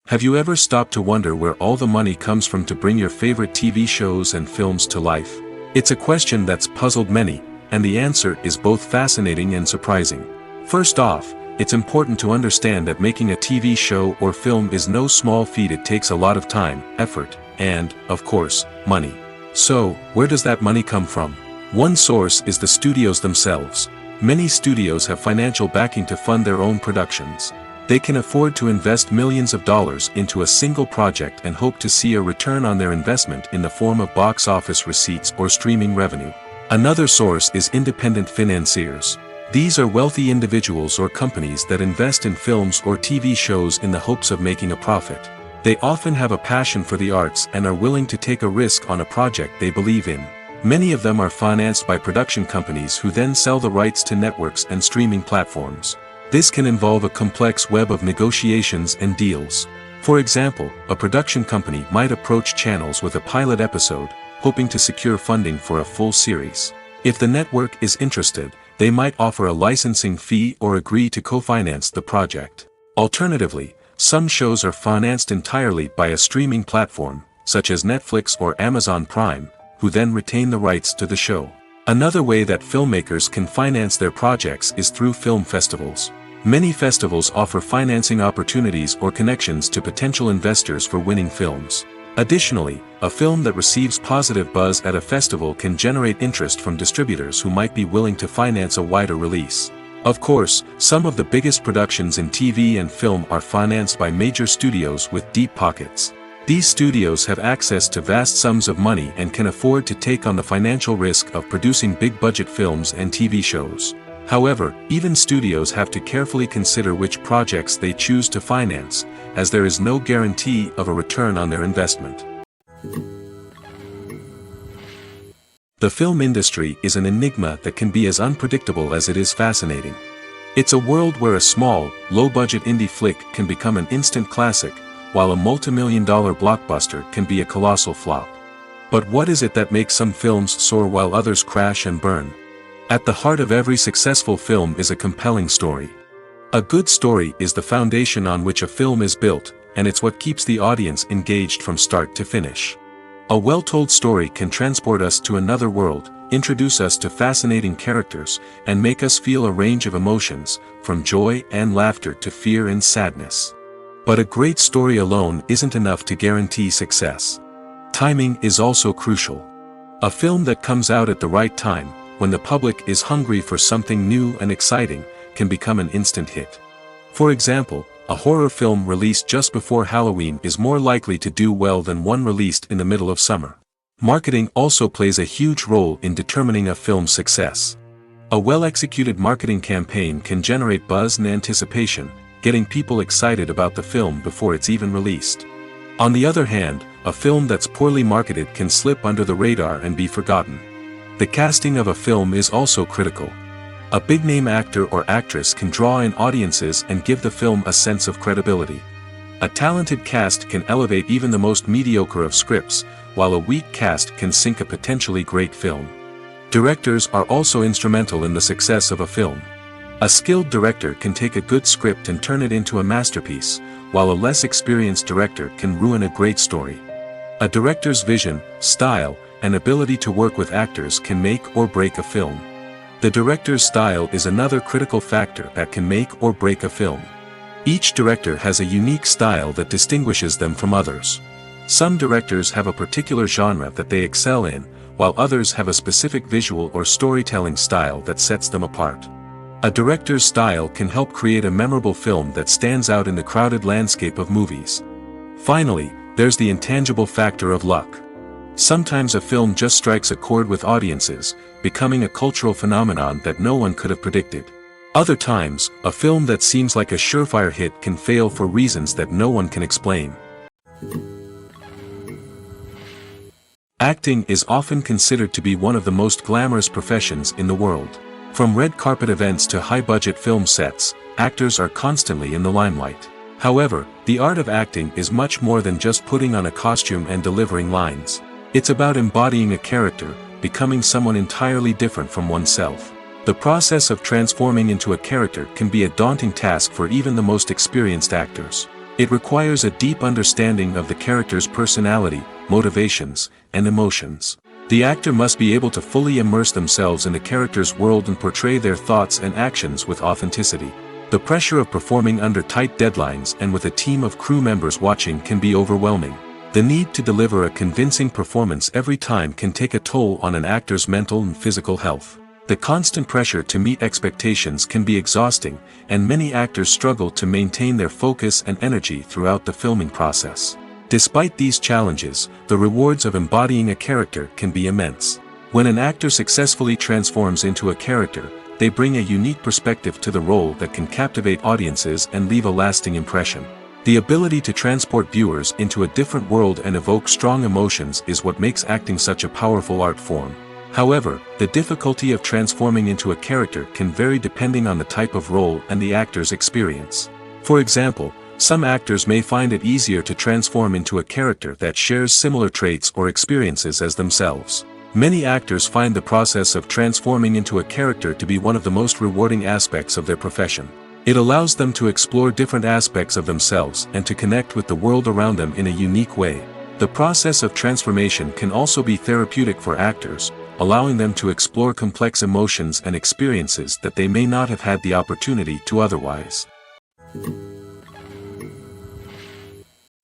Have you ever stopped to wonder where all the money comes from to bring your favorite TV shows and films to life? It's a question that's puzzled many, and the answer is both fascinating and surprising. First off, it's important to understand that making a TV show or film is no small feat. It takes a lot of time, effort, and, of course, money. So, where does that money come from? One source is the studios themselves. Many studios have financial backing to fund their own productions. They can afford to invest millions of dollars into a single project and hope to see a return on their investment in the form of box office receipts or streaming revenue. Another source is independent financiers. These are wealthy individuals or companies that invest in films or TV shows in the hopes of making a profit. They often have a passion for the arts and are willing to take a risk on a project they believe in. Many of them are financed by production companies who then sell the rights to networks and streaming platforms. This can involve a complex web of negotiations and deals. For example, a production company might approach channels with a pilot episode, hoping to secure funding for a full series. If the network is interested, they might offer a licensing fee or agree to co-finance the project. Alternatively, some shows are financed entirely by a streaming platform, such as Netflix or Amazon Prime, who then retain the rights to the show. Another way that filmmakers can finance their projects is through film festivals. Many festivals offer financing opportunities or connections to potential investors for winning films. Additionally, a film that receives positive buzz at a festival can generate interest from distributors who might be willing to finance a wider release. Of course, some of the biggest productions in TV and film are financed by major studios with deep pockets. These studios have access to vast sums of money and can afford to take on the financial risk of producing big-budget films and TV shows. However, even studios have to carefully consider which projects they choose to finance, as there is no guarantee of a return on their investment. The film industry is an enigma that can be as unpredictable as it is fascinating. It's a world where a small, low-budget indie flick can become an instant classic, while a multi-million-dollar blockbuster can be a colossal flop. But what is it that makes some films soar while others crash and burn? At the heart of every successful film is a compelling story. A good story is the foundation on which a film is built, and it's what keeps the audience engaged from start to finish. A well-told story can transport us to another world, introduce us to fascinating characters, and make us feel a range of emotions, from joy and laughter to fear and sadness. But a great story alone isn't enough to guarantee success. Timing is also crucial. A film that comes out at the right time, when the public is hungry for something new and exciting, can become an instant hit. For example, a horror film released just before Halloween is more likely to do well than one released in the middle of summer. Marketing also plays a huge role in determining a film's success. A well-executed marketing campaign can generate buzz and anticipation, getting people excited about the film before it's even released. On the other hand, a film that's poorly marketed can slip under the radar and be forgotten. The casting of a film is also critical. A big-name actor or actress can draw in audiences and give the film a sense of credibility. A talented cast can elevate even the most mediocre of scripts, while a weak cast can sink a potentially great film. Directors are also instrumental in the success of a film. A skilled director can take a good script and turn it into a masterpiece, while a less experienced director can ruin a great story. A director's vision, style, and ability to work with actors can make or break a film. The director's style is another critical factor that can make or break a film. Each director has a unique style that distinguishes them from others. Some directors have a particular genre that they excel in, while others have a specific visual or storytelling style that sets them apart. A director's style can help create a memorable film that stands out in the crowded landscape of movies. Finally, there's the intangible factor of luck. Sometimes a film just strikes a chord with audiences, becoming a cultural phenomenon that no one could have predicted. Other times, a film that seems like a surefire hit can fail for reasons that no one can explain. Acting is often considered to be one of the most glamorous professions in the world. From red carpet events to high-budget film sets, actors are constantly in the limelight. However, the art of acting is much more than just putting on a costume and delivering lines. It's about embodying a character, becoming someone entirely different from oneself. The process of transforming into a character can be a daunting task for even the most experienced actors. It requires a deep understanding of the character's personality, motivations, and emotions. The actor must be able to fully immerse themselves in the character's world and portray their thoughts and actions with authenticity. The pressure of performing under tight deadlines and with a team of crew members watching can be overwhelming. The need to deliver a convincing performance every time can take a toll on an actor's mental and physical health. The constant pressure to meet expectations can be exhausting, and many actors struggle to maintain their focus and energy throughout the filming process. Despite these challenges, the rewards of embodying a character can be immense. When an actor successfully transforms into a character, they bring a unique perspective to the role that can captivate audiences and leave a lasting impression. The ability to transport viewers into a different world and evoke strong emotions is what makes acting such a powerful art form. However, the difficulty of transforming into a character can vary depending on the type of role and the actor's experience. For example, some actors may find it easier to transform into a character that shares similar traits or experiences as themselves. Many actors find the process of transforming into a character to be one of the most rewarding aspects of their profession. It allows them to explore different aspects of themselves and to connect with the world around them in a unique way. The process of transformation can also be therapeutic for actors, allowing them to explore complex emotions and experiences that they may not have had the opportunity to otherwise.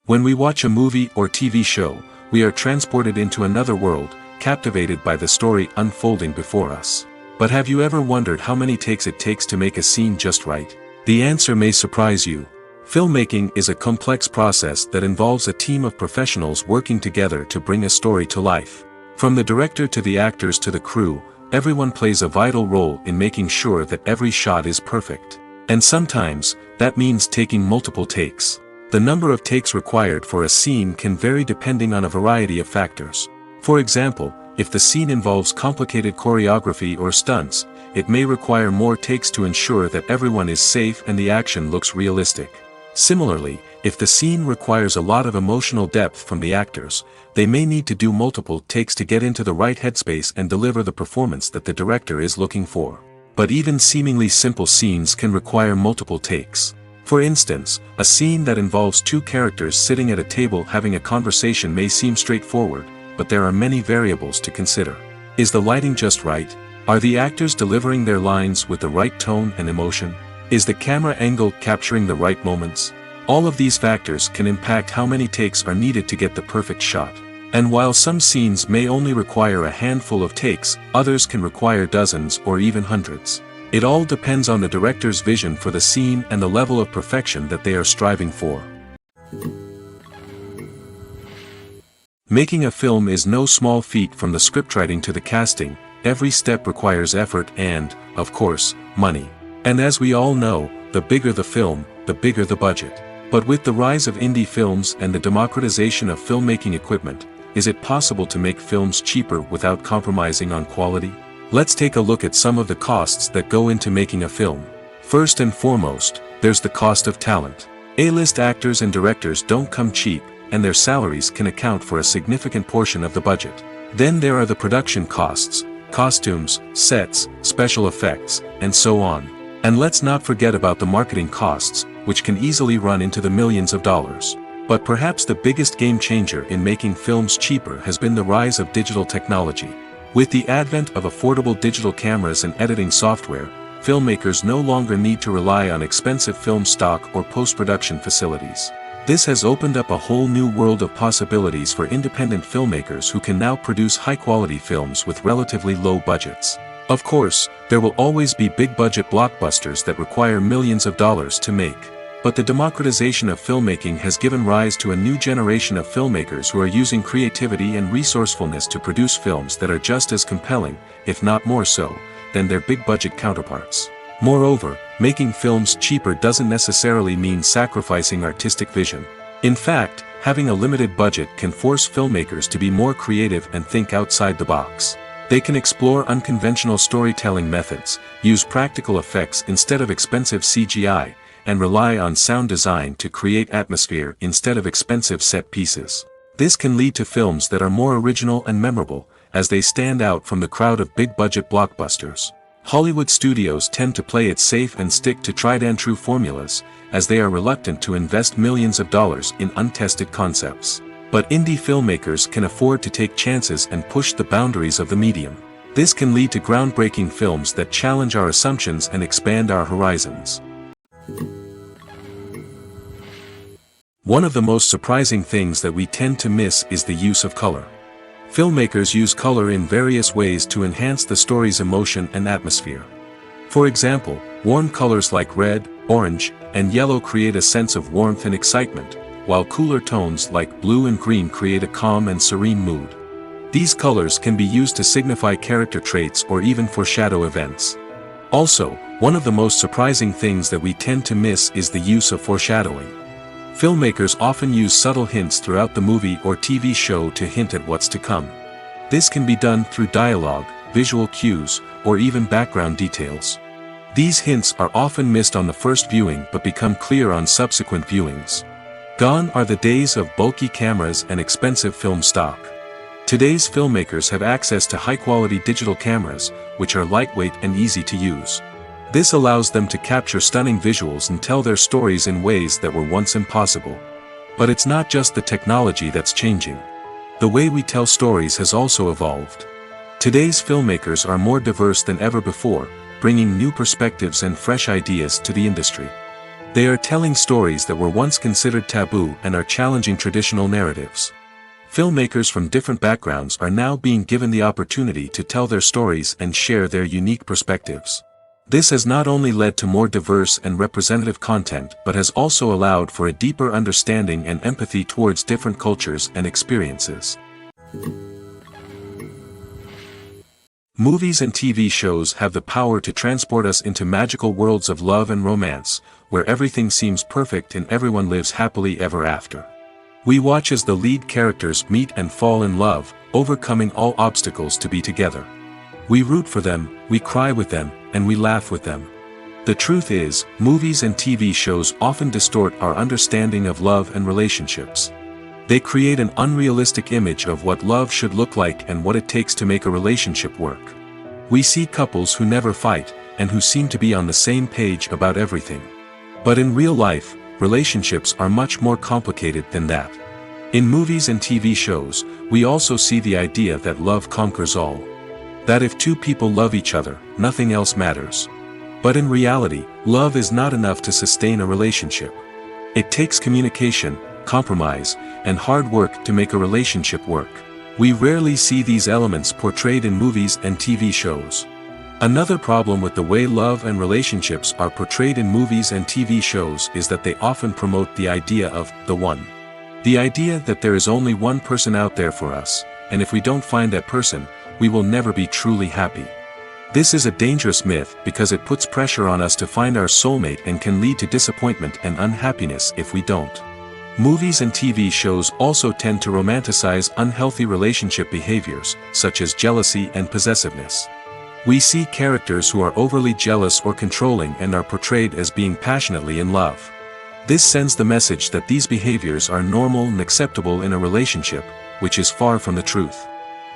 When we watch a movie or TV show, we are transported into another world, captivated by the story unfolding before us. But have you ever wondered how many takes it takes to make a scene just right? The answer may surprise you. Filmmaking is a complex process that involves a team of professionals working together to bring a story to life. From the director to the actors to the crew, everyone plays a vital role in making sure that every shot is perfect. And sometimes, that means taking multiple takes. The number of takes required for a scene can vary depending on a variety of factors. For example, if the scene involves complicated choreography or stunts, it may require more takes to ensure that everyone is safe and the action looks realistic. Similarly, if the scene requires a lot of emotional depth from the actors, they may need to do multiple takes to get into the right headspace and deliver the performance that the director is looking for. But even seemingly simple scenes can require multiple takes. For instance, a scene that involves two characters sitting at a table having a conversation may seem straightforward, but there are many variables to consider. Is the lighting just right? Are the actors delivering their lines with the right tone and emotion? Is the camera angle capturing the right moments? All of these factors can impact how many takes are needed to get the perfect shot. And while some scenes may only require a handful of takes, others can require dozens or even hundreds. It all depends on the director's vision for the scene and the level of perfection that they are striving for. Making a film is no small feat. From the scriptwriting to the casting, every step requires effort and, of course, money. And as we all know, the bigger the film, the bigger the budget. But with the rise of indie films and the democratization of filmmaking equipment, is it possible to make films cheaper without compromising on quality? Let's take a look at some of the costs that go into making a film. First and foremost, there's the cost of talent. A-list actors and directors don't come cheap, and their salaries can account for a significant portion of the budget. Then there are the production costs, costumes, sets, special effects, and so on. And let's not forget about the marketing costs, which can easily run into the millions of dollars. But perhaps the biggest game changer in making films cheaper has been the rise of digital technology. With the advent of affordable digital cameras and editing software, filmmakers no longer need to rely on expensive film stock or post-production facilities. This has opened up a whole new world of possibilities for independent filmmakers who can now produce high-quality films with relatively low budgets. Of course, there will always be big-budget blockbusters that require millions of dollars to make. But the democratization of filmmaking has given rise to a new generation of filmmakers who are using creativity and resourcefulness to produce films that are just as compelling, if not more so, than their big-budget counterparts. Moreover, making films cheaper doesn't necessarily mean sacrificing artistic vision. In fact, having a limited budget can force filmmakers to be more creative and think outside the box. They can explore unconventional storytelling methods, use practical effects instead of expensive CGI, and rely on sound design to create atmosphere instead of expensive set pieces. This can lead to films that are more original and memorable, as they stand out from the crowd of big-budget blockbusters. Hollywood studios tend to play it safe and stick to tried-and-true formulas, as they are reluctant to invest millions of dollars in untested concepts. But indie filmmakers can afford to take chances and push the boundaries of the medium. This can lead to groundbreaking films that challenge our assumptions and expand our horizons. One of the most surprising things that we tend to miss is the use of color. Filmmakers use color in various ways to enhance the story's emotion and atmosphere. For example, warm colors like red, orange, and yellow create a sense of warmth and excitement, while cooler tones like blue and green create a calm and serene mood. These colors can be used to signify character traits or even foreshadow events. Also, one of the most surprising things that we tend to miss is the use of foreshadowing. Filmmakers often use subtle hints throughout the movie or TV show to hint at what's to come. This can be done through dialogue, visual cues, or even background details. These hints are often missed on the first viewing but become clear on subsequent viewings. Gone are the days of bulky cameras and expensive film stock. Today's filmmakers have access to high-quality digital cameras, which are lightweight and easy to use. This allows them to capture stunning visuals and tell their stories in ways that were once impossible. But it's not just the technology that's changing. The way we tell stories has also evolved. Today's filmmakers are more diverse than ever before, bringing new perspectives and fresh ideas to the industry. They are telling stories that were once considered taboo and are challenging traditional narratives. Filmmakers from different backgrounds are now being given the opportunity to tell their stories and share their unique perspectives. This has not only led to more diverse and representative content but has also allowed for a deeper understanding and empathy towards different cultures and experiences. Movies and TV shows have the power to transport us into magical worlds of love and romance, where everything seems perfect and everyone lives happily ever after. We watch as the lead characters meet and fall in love, overcoming all obstacles to be together. We root for them, we cry with them, and we laugh with them. The truth is, movies and TV shows often distort our understanding of love and relationships. They create an unrealistic image of what love should look like and what it takes to make a relationship work. We see couples who never fight, and who seem to be on the same page about everything. But in real life, relationships are much more complicated than that. In movies and TV shows, we also see the idea that love conquers all. That if two people love each other, nothing else matters. But in reality, love is not enough to sustain a relationship. It takes communication, compromise, and hard work to make a relationship work. We rarely see these elements portrayed in movies and TV shows. Another problem with the way love and relationships are portrayed in movies and TV shows is that they often promote the idea of the one. The idea that there is only one person out there for us, and if we don't find that person, we will never be truly happy. This is a dangerous myth because it puts pressure on us to find our soulmate and can lead to disappointment and unhappiness if we don't. Movies and TV shows also tend to romanticize unhealthy relationship behaviors, such as jealousy and possessiveness. We see characters who are overly jealous or controlling and are portrayed as being passionately in love. This sends the message that these behaviors are normal and acceptable in a relationship, which is far from the truth.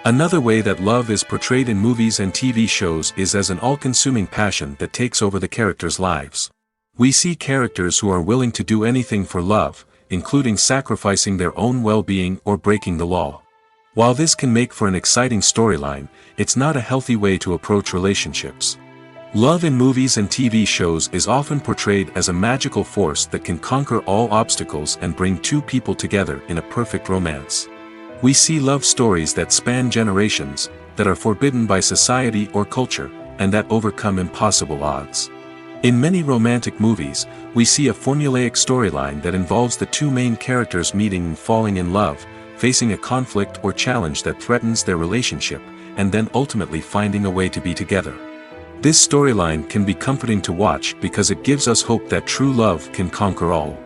Another way that love is portrayed in movies and TV shows is as an all-consuming passion that takes over the characters' lives. We see characters who are willing to do anything for love, including sacrificing their own well-being or breaking the law. While this can make for an exciting storyline, it's not a healthy way to approach relationships. Love in movies and TV shows is often portrayed as a magical force that can conquer all obstacles and bring two people together in a perfect romance. We see love stories that span generations, that are forbidden by society or culture, and that overcome impossible odds. In many romantic movies, we see a formulaic storyline that involves the two main characters meeting and falling in love, facing a conflict or challenge that threatens their relationship, and then ultimately finding a way to be together. This storyline can be comforting to watch because it gives us hope that true love can conquer all.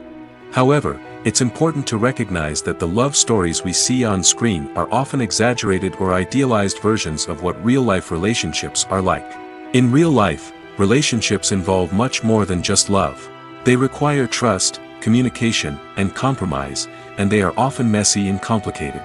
However, it's important to recognize that the love stories we see on screen are often exaggerated or idealized versions of what real-life relationships are like. In real life, relationships involve much more than just love. They require trust, communication, and compromise, and they are often messy and complicated.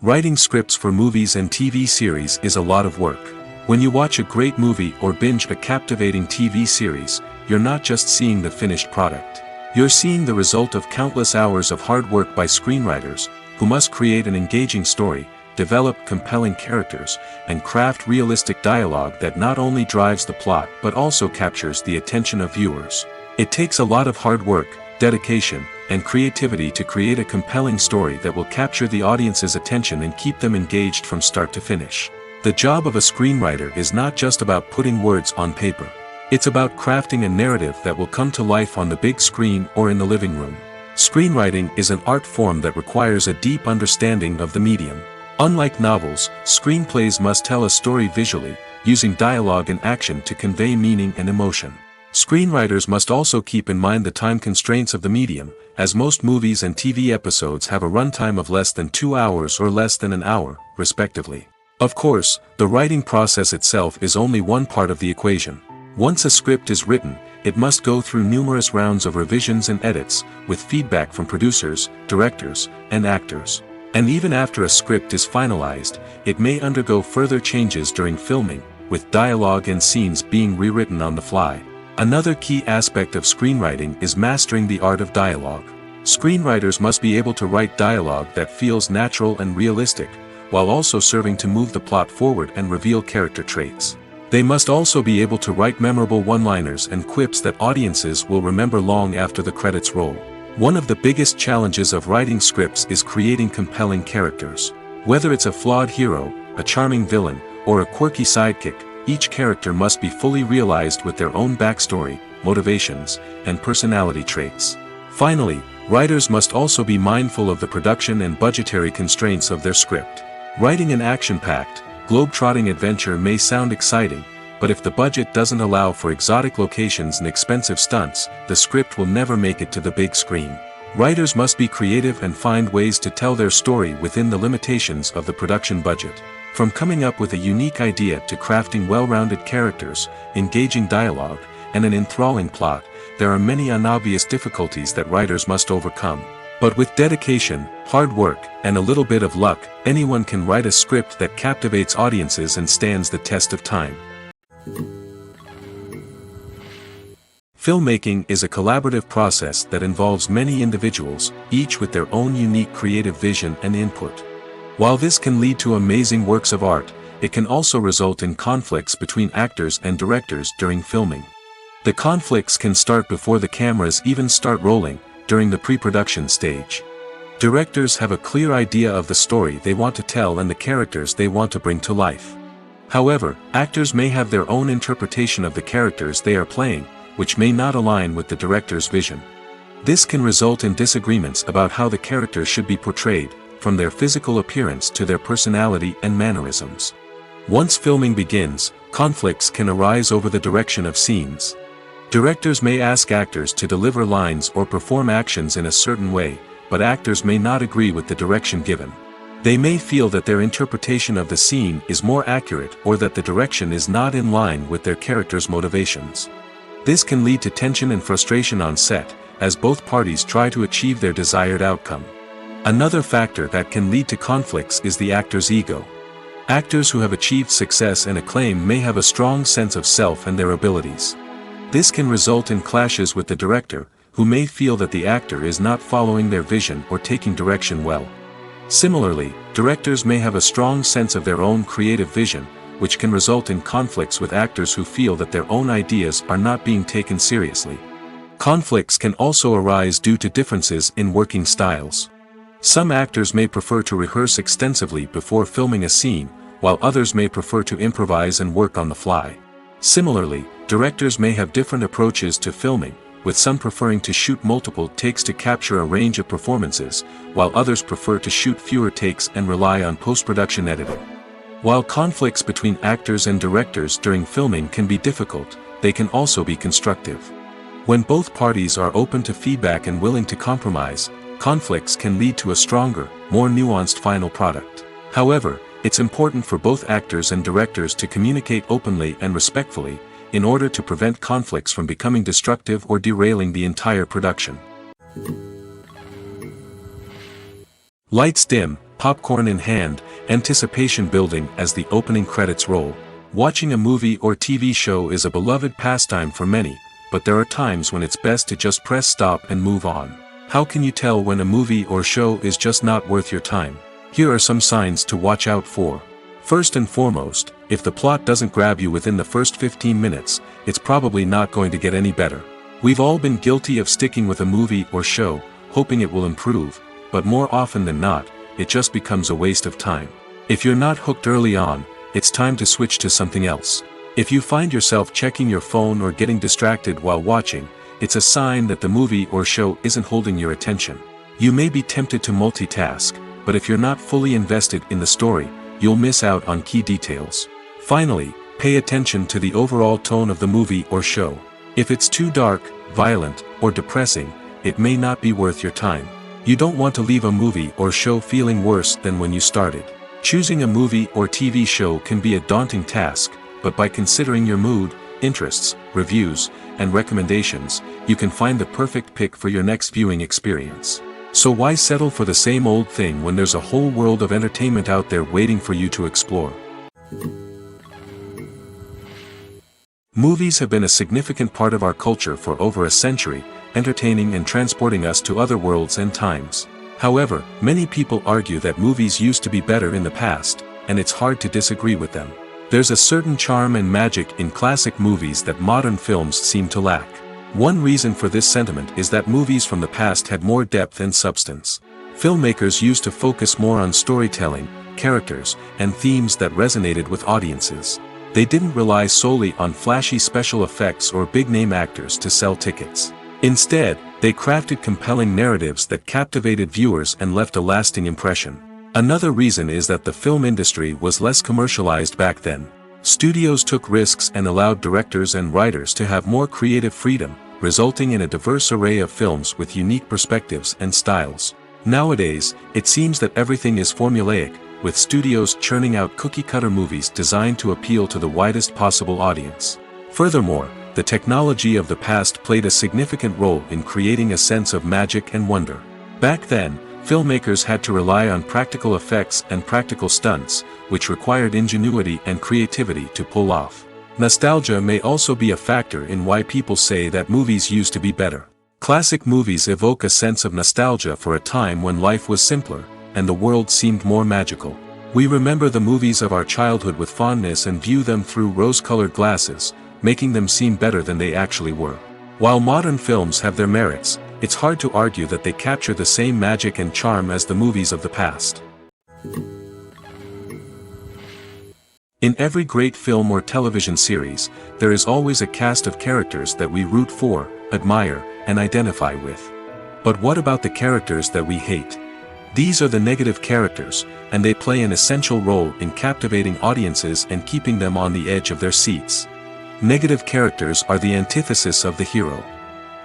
Writing scripts for movies and TV series is a lot of work. When you watch a great movie or binge a captivating TV series, you're not just seeing the finished product. You're seeing the result of countless hours of hard work by screenwriters, who must create an engaging story, develop compelling characters, and craft realistic dialogue that not only drives the plot but also captures the attention of viewers. It takes a lot of hard work, dedication, and creativity to create a compelling story that will capture the audience's attention and keep them engaged from start to finish. The job of a screenwriter is not just about putting words on paper. It's about crafting a narrative that will come to life on the big screen or in the living room. Screenwriting is an art form that requires a deep understanding of the medium. Unlike novels, screenplays must tell a story visually, using dialogue and action to convey meaning and emotion. Screenwriters must also keep in mind the time constraints of the medium, as most movies and TV episodes have a runtime of less than 2 hours or less than an hour, respectively. Of course, the writing process itself is only one part of the equation. Once a script is written, it must go through numerous rounds of revisions and edits, with feedback from producers, directors, and actors. And even after a script is finalized, it may undergo further changes during filming, with dialogue and scenes being rewritten on the fly. Another key aspect of screenwriting is mastering the art of dialogue. Screenwriters must be able to write dialogue that feels natural and realistic, while also serving to move the plot forward and reveal character traits. They must also be able to write memorable one-liners and quips that audiences will remember long after the credits roll. One of the biggest challenges of writing scripts is creating compelling characters. Whether it's a flawed hero, a charming villain, or a quirky sidekick, each character must be fully realized with their own backstory, motivations, and personality traits. Finally, writers must also be mindful of the production and budgetary constraints of their script. Writing an action-packed, globe-trotting adventure may sound exciting, but if the budget doesn't allow for exotic locations and expensive stunts, the script will never make it to the big screen. Writers must be creative and find ways to tell their story within the limitations of the production budget. From coming up with a unique idea to crafting well-rounded characters, engaging dialogue, and an enthralling plot, there are many unobvious difficulties that writers must overcome. But with dedication, hard work, and a little bit of luck, anyone can write a script that captivates audiences and stands the test of time. Filmmaking is a collaborative process that involves many individuals, each with their own unique creative vision and input. While this can lead to amazing works of art, it can also result in conflicts between actors and directors during filming. The conflicts can start before the cameras even start rolling, during the pre-production stage. Directors have a clear idea of the story they want to tell and the characters they want to bring to life. However, actors may have their own interpretation of the characters they are playing, which may not align with the director's vision. This can result in disagreements about how the characters should be portrayed, from their physical appearance to their personality and mannerisms. Once filming begins, conflicts can arise over the direction of scenes. Directors may ask actors to deliver lines or perform actions in a certain way, but actors may not agree with the direction given. They may feel that their interpretation of the scene is more accurate or that the direction is not in line with their character's motivations. This can lead to tension and frustration on set, as both parties try to achieve their desired outcome. Another factor that can lead to conflicts is the actor's ego. Actors who have achieved success and acclaim may have a strong sense of self and their abilities. This can result in clashes with the director, who may feel that the actor is not following their vision or taking direction well. Similarly, directors may have a strong sense of their own creative vision, which can result in conflicts with actors who feel that their own ideas are not being taken seriously. Conflicts can also arise due to differences in working styles. Some actors may prefer to rehearse extensively before filming a scene, while others may prefer to improvise and work on the fly. Similarly, directors may have different approaches to filming, with some preferring to shoot multiple takes to capture a range of performances, while others prefer to shoot fewer takes and rely on post-production editing. While conflicts between actors and directors during filming can be difficult, they can also be constructive. When both parties are open to feedback and willing to compromise, conflicts can lead to a stronger, more nuanced final product. However, it's important for both actors and directors to communicate openly and respectfully, in order to prevent conflicts from becoming destructive or derailing the entire production. Lights dim, popcorn in hand, anticipation building as the opening credits roll. Watching a movie or TV show is a beloved pastime for many, but there are times when it's best to just press stop and move on. How can you tell when a movie or show is just not worth your time? Here are some signs to watch out for. First and foremost, if the plot doesn't grab you within the first 15 minutes, it's probably not going to get any better. We've all been guilty of sticking with a movie or show, hoping it will improve, but more often than not, it just becomes a waste of time. If you're not hooked early on, it's time to switch to something else. If you find yourself checking your phone or getting distracted while watching, it's a sign that the movie or show isn't holding your attention. You may be tempted to multitask, but if you're not fully invested in the story, you'll miss out on key details. Finally, pay attention to the overall tone of the movie or show. If it's too dark, violent, or depressing, it may not be worth your time. You don't want to leave a movie or show feeling worse than when you started. Choosing a movie or TV show can be a daunting task, but by considering your mood, interests, reviews, and recommendations, you can find the perfect pick for your next viewing experience. So why settle for the same old thing when there's a whole world of entertainment out there waiting for you to explore? Movies have been a significant part of our culture for over a century, entertaining and transporting us to other worlds and times. However, many people argue that movies used to be better in the past, and it's hard to disagree with them. There's a certain charm and magic in classic movies that modern films seem to lack. One reason for this sentiment is that movies from the past had more depth and substance. Filmmakers used to focus more on storytelling, characters, and themes that resonated with audiences. They didn't rely solely on flashy special effects or big-name actors to sell tickets. Instead, they crafted compelling narratives that captivated viewers and left a lasting impression. Another reason is that the film industry was less commercialized back then. Studios took risks and allowed directors and writers to have more creative freedom, resulting in a diverse array of films with unique perspectives and styles. Nowadays, it seems that everything is formulaic, with studios churning out cookie-cutter movies designed to appeal to the widest possible audience. Furthermore, the technology of the past played a significant role in creating a sense of magic and wonder. Back then, filmmakers had to rely on practical effects and practical stunts, which required ingenuity and creativity to pull off. Nostalgia may also be a factor in why people say that movies used to be better. Classic movies evoke a sense of nostalgia for a time when life was simpler, and the world seemed more magical. We remember the movies of our childhood with fondness and view them through rose-colored glasses, making them seem better than they actually were. While modern films have their merits, it's hard to argue that they capture the same magic and charm as the movies of the past. In every great film or television series, there is always a cast of characters that we root for, admire, and identify with. But what about the characters that we hate? These are the negative characters, and they play an essential role in captivating audiences and keeping them on the edge of their seats. Negative characters are the antithesis of the hero.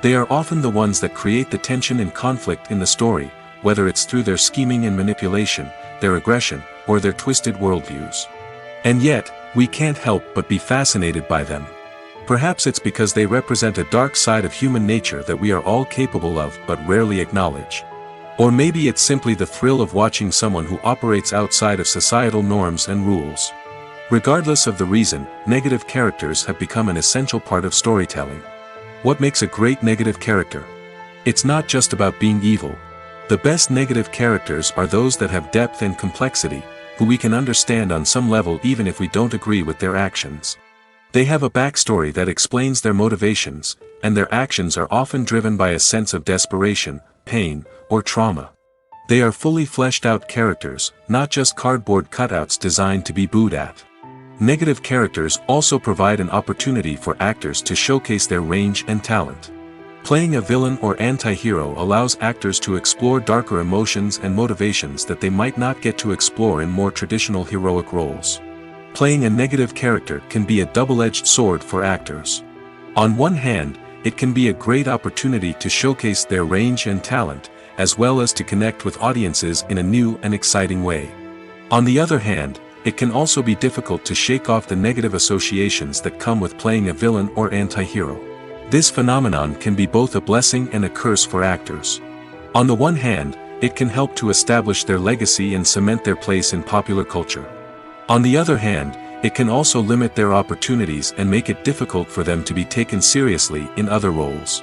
They are often the ones that create the tension and conflict in the story, whether it's through their scheming and manipulation, their aggression, or their twisted worldviews. And yet, we can't help but be fascinated by them. Perhaps it's because they represent a dark side of human nature that we are all capable of but rarely acknowledge. Or maybe it's simply the thrill of watching someone who operates outside of societal norms and rules. Regardless of the reason, negative characters have become an essential part of storytelling. What makes a great negative character? It's not just about being evil. The best negative characters are those that have depth and complexity, who we can understand on some level even if we don't agree with their actions. They have a backstory that explains their motivations, and their actions are often driven by a sense of desperation, pain, or trauma. They are fully fleshed out characters, not just cardboard cutouts designed to be booed at. Negative characters also provide an opportunity for actors to showcase their range and talent. Playing a villain or anti-hero allows actors to explore darker emotions and motivations that they might not get to explore in more traditional heroic roles. Playing a negative character can be a double-edged sword for actors. On one hand, it can be a great opportunity to showcase their range and talent, as well as to connect with audiences in a new and exciting way. On the other hand, it can also be difficult to shake off the negative associations that come with playing a villain or anti-hero. This phenomenon can be both a blessing and a curse for actors. On the one hand, it can help to establish their legacy and cement their place in popular culture. On the other hand, it can also limit their opportunities and make it difficult for them to be taken seriously in other roles.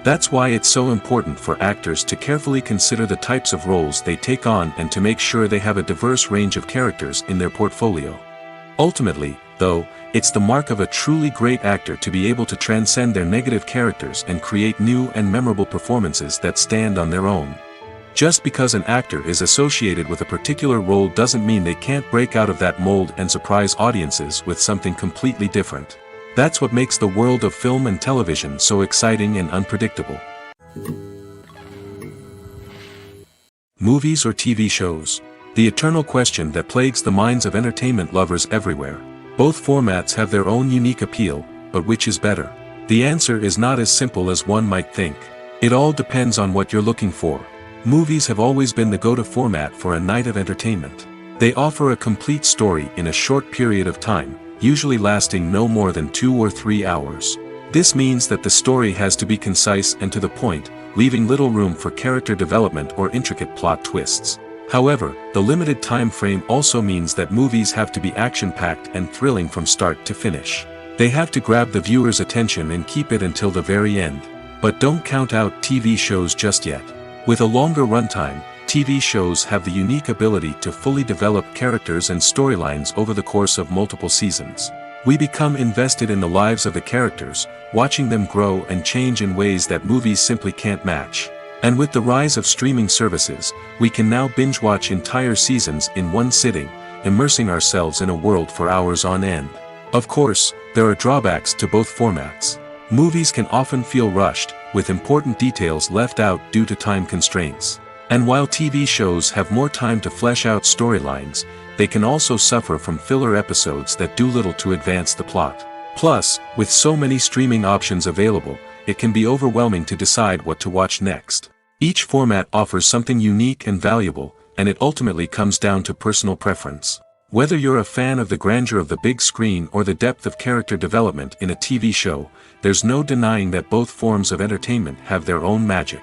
That's why it's so important for actors to carefully consider the types of roles they take on and to make sure they have a diverse range of characters in their portfolio. Ultimately, though, it's the mark of a truly great actor to be able to transcend their negative characters and create new and memorable performances that stand on their own. Just because an actor is associated with a particular role doesn't mean they can't break out of that mold and surprise audiences with something completely different. That's what makes the world of film and television so exciting and unpredictable. Movies or TV shows? The eternal question that plagues the minds of entertainment lovers everywhere. Both formats have their own unique appeal, but which is better? The answer is not as simple as one might think. It all depends on what you're looking for. Movies have always been the go-to format for a night of entertainment. They offer a complete story in a short period of time, usually lasting no more than 2 or 3 hours. This means that the story has to be concise and to the point, leaving little room for character development or intricate plot twists. However, the limited time frame also means that movies have to be action-packed and thrilling from start to finish. They have to grab the viewer's attention and keep it until the very end. But don't count out TV shows just yet. With a longer runtime, TV shows have the unique ability to fully develop characters and storylines over the course of multiple seasons. We become invested in the lives of the characters, watching them grow and change in ways that movies simply can't match. And with the rise of streaming services, we can now binge-watch entire seasons in one sitting, immersing ourselves in a world for hours on end. Of course, there are drawbacks to both formats. Movies can often feel rushed, with important details left out due to time constraints. And while TV shows have more time to flesh out storylines, they can also suffer from filler episodes that do little to advance the plot. Plus, with so many streaming options available, it can be overwhelming to decide what to watch next. Each format offers something unique and valuable, and it ultimately comes down to personal preference. Whether you're a fan of the grandeur of the big screen or the depth of character development in a TV show, there's no denying that both forms of entertainment have their own magic.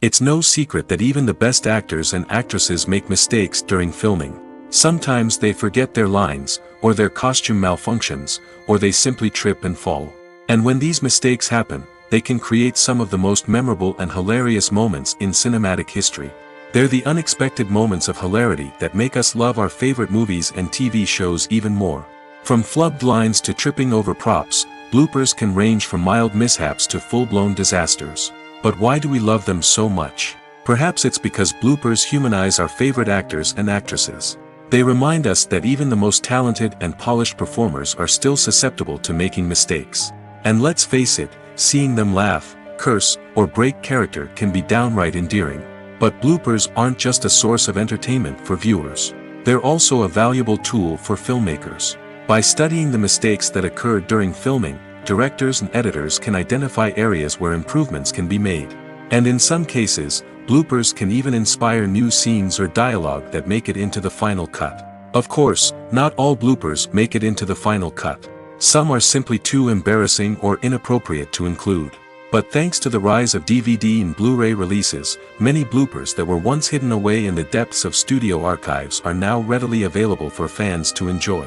It's no secret that even the best actors and actresses make mistakes during filming. Sometimes they forget their lines, or their costume malfunctions, or they simply trip and fall. And when these mistakes happen, they can create some of the most memorable and hilarious moments in cinematic history. They're the unexpected moments of hilarity that make us love our favorite movies and TV shows even more. From flubbed lines to tripping over props, bloopers can range from mild mishaps to full-blown disasters. But why do we love them so much? Perhaps it's because bloopers humanize our favorite actors and actresses. They remind us that even the most talented and polished performers are still susceptible to making mistakes. And let's face it, seeing them laugh, curse, or break character can be downright endearing. But bloopers aren't just a source of entertainment for viewers. They're also a valuable tool for filmmakers. By studying the mistakes that occurred during filming, directors and editors can identify areas where improvements can be made. And in some cases, bloopers can even inspire new scenes or dialogue that make it into the final cut. Of course, not all bloopers make it into the final cut. Some are simply too embarrassing or inappropriate to include. But thanks to the rise of DVD and Blu-ray releases, many bloopers that were once hidden away in the depths of studio archives are now readily available for fans to enjoy.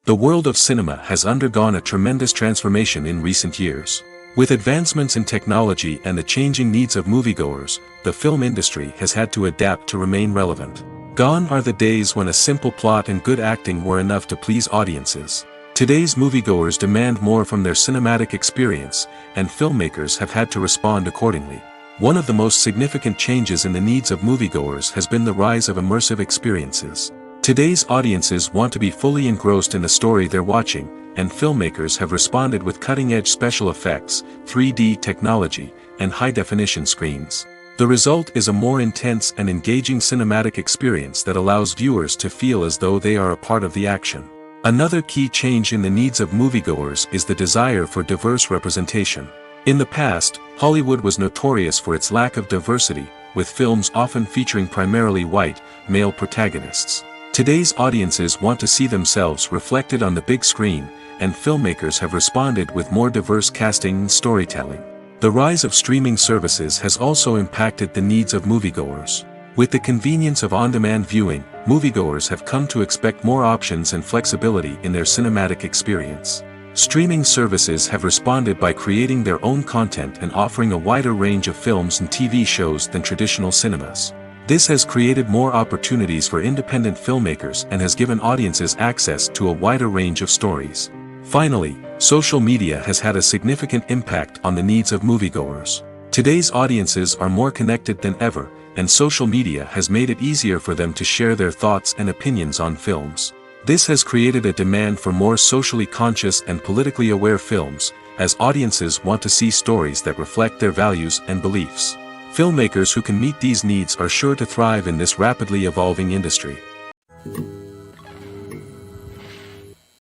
The world of cinema has undergone a tremendous transformation in recent years. With advancements in technology and the changing needs of moviegoers, the film industry has had to adapt to remain relevant. Gone are the days when a simple plot and good acting were enough to please audiences. Today's moviegoers demand more from their cinematic experience, and filmmakers have had to respond accordingly. One of the most significant changes in the needs of moviegoers has been the rise of immersive experiences. Today's audiences want to be fully engrossed in the story they're watching, and filmmakers have responded with cutting-edge special effects, 3D technology, and high-definition screens. The result is a more intense and engaging cinematic experience that allows viewers to feel as though they are a part of the action. Another key change in the needs of moviegoers is the desire for diverse representation. In the past, Hollywood was notorious for its lack of diversity, with films often featuring primarily white, male protagonists. Today's audiences want to see themselves reflected on the big screen, and filmmakers have responded with more diverse casting and storytelling. The rise of streaming services has also impacted the needs of moviegoers. With the convenience of on-demand viewing, moviegoers have come to expect more options and flexibility in their cinematic experience. Streaming services have responded by creating their own content and offering a wider range of films and TV shows than traditional cinemas. This has created more opportunities for independent filmmakers and has given audiences access to a wider range of stories. Finally, social media has had a significant impact on the needs of moviegoers. Today's audiences are more connected than ever, and social media has made it easier for them to share their thoughts and opinions on films. This has created a demand for more socially conscious and politically aware films, as audiences want to see stories that reflect their values and beliefs. Filmmakers who can meet these needs are sure to thrive in this rapidly evolving industry.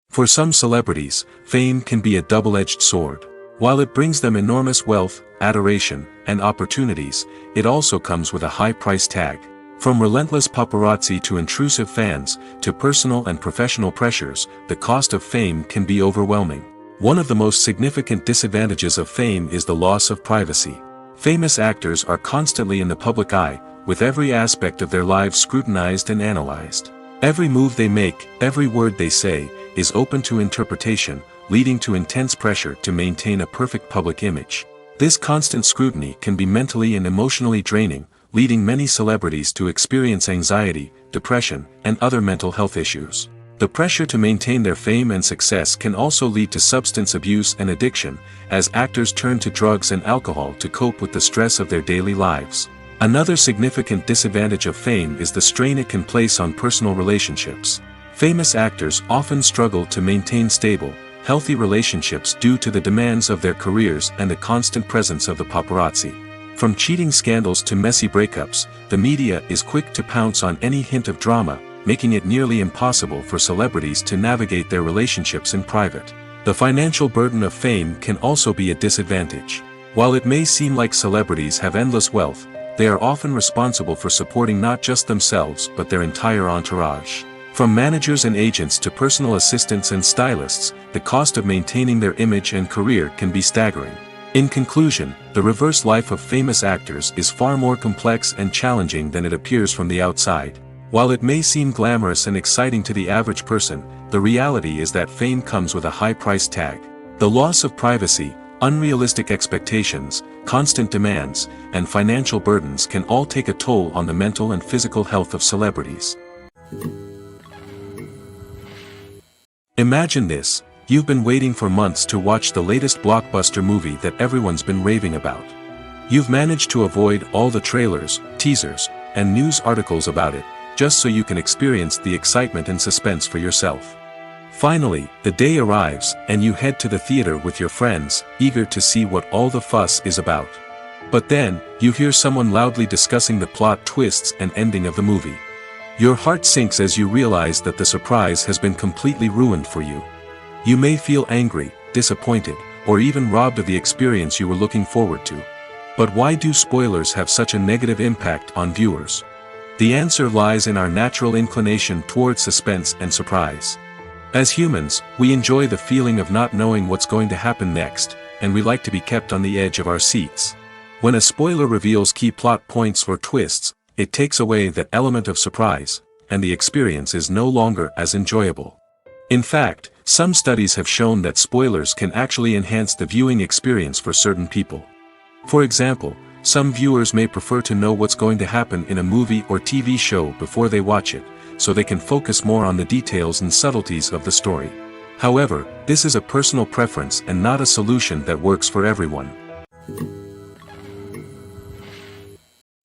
For some celebrities, fame can be a double-edged sword. While it brings them enormous wealth, adoration, and opportunities, it also comes with a high price tag. From relentless paparazzi to intrusive fans, to personal and professional pressures, the cost of fame can be overwhelming. One of the most significant disadvantages of fame is the loss of privacy. Famous actors are constantly in the public eye, with every aspect of their lives scrutinized and analyzed. Every move they make, every word they say, is open to interpretation, leading to intense pressure to maintain a perfect public image. This constant scrutiny can be mentally and emotionally draining, leading many celebrities to experience anxiety, depression, and other mental health issues. The pressure to maintain their fame and success can also lead to substance abuse and addiction, as actors turn to drugs and alcohol to cope with the stress of their daily lives. Another significant disadvantage of fame is the strain it can place on personal relationships. Famous actors often struggle to maintain stable, healthy relationships due to the demands of their careers and the constant presence of the paparazzi. From cheating scandals to messy breakups, the media is quick to pounce on any hint of drama, making it nearly impossible for celebrities to navigate their relationships in private. The financial burden of fame can also be a disadvantage. While it may seem like celebrities have endless wealth, they are often responsible for supporting not just themselves but their entire entourage. From managers and agents to personal assistants and stylists, the cost of maintaining their image and career can be staggering. In conclusion, the reverse life of famous actors is far more complex and challenging than it appears from the outside. While it may seem glamorous and exciting to the average person, the reality is that fame comes with a high price tag. The loss of privacy, unrealistic expectations, constant demands, and financial burdens can all take a toll on the mental and physical health of celebrities. Imagine this: you've been waiting for months to watch the latest blockbuster movie that everyone's been raving about. You've managed to avoid all the trailers, teasers, and news articles about it, just so you can experience the excitement and suspense for yourself. Finally, the day arrives, and you head to the theater with your friends, eager to see what all the fuss is about. But then, you hear someone loudly discussing the plot twists and ending of the movie. Your heart sinks as you realize that the surprise has been completely ruined for you. You may feel angry, disappointed, or even robbed of the experience you were looking forward to. But why do spoilers have such a negative impact on viewers? The answer lies in our natural inclination toward suspense and surprise. As humans, we enjoy the feeling of not knowing what's going to happen next, and we like to be kept on the edge of our seats. When a spoiler reveals key plot points or twists, it takes away that element of surprise, and the experience is no longer as enjoyable. In fact, some studies have shown that spoilers can actually enhance the viewing experience for certain people. For example, some viewers may prefer to know what's going to happen in a movie or TV show before they watch it, so they can focus more on the details and subtleties of the story. However, this is a personal preference and not a solution that works for everyone.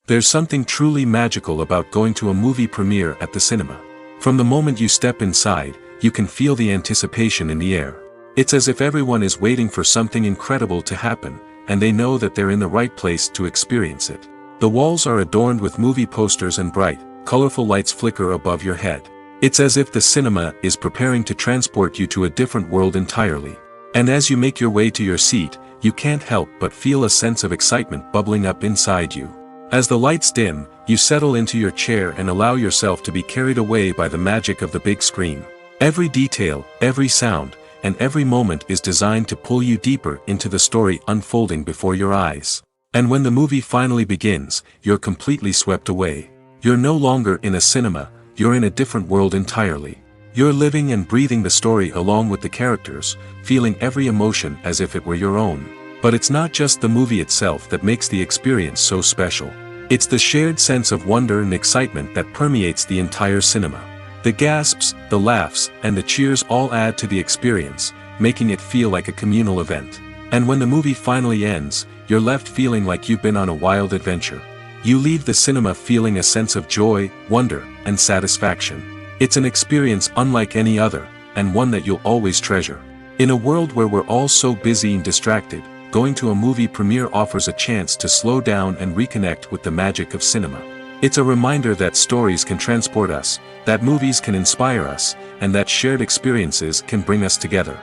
There's something truly magical about going to a movie premiere at the cinema. From the moment you step inside, you can feel the anticipation in the air. It's as if everyone is waiting for something incredible to happen, and they know that they're in the right place to experience it. The walls are adorned with movie posters and bright, colorful lights flicker above your head. It's as if the cinema is preparing to transport you to a different world entirely. And as you make your way to your seat, you can't help but feel a sense of excitement bubbling up inside you. As the lights dim, you settle into your chair and allow yourself to be carried away by the magic of the big screen. Every detail, every sound, and every moment is designed to pull you deeper into the story unfolding before your eyes. And when the movie finally begins, you're completely swept away. You're no longer in a cinema, you're in a different world entirely. You're living and breathing the story along with the characters, feeling every emotion as if it were your own. But it's not just the movie itself that makes the experience so special. It's the shared sense of wonder and excitement that permeates the entire cinema. The gasps, the laughs, and the cheers all add to the experience, making it feel like a communal event. And when the movie finally ends, you're left feeling like you've been on a wild adventure. You leave the cinema feeling a sense of joy, wonder, and satisfaction. It's an experience unlike any other, and one that you'll always treasure. In a world where we're all so busy and distracted, going to a movie premiere offers a chance to slow down and reconnect with the magic of cinema. It's a reminder that stories can transport us, that movies can inspire us, and that shared experiences can bring us together.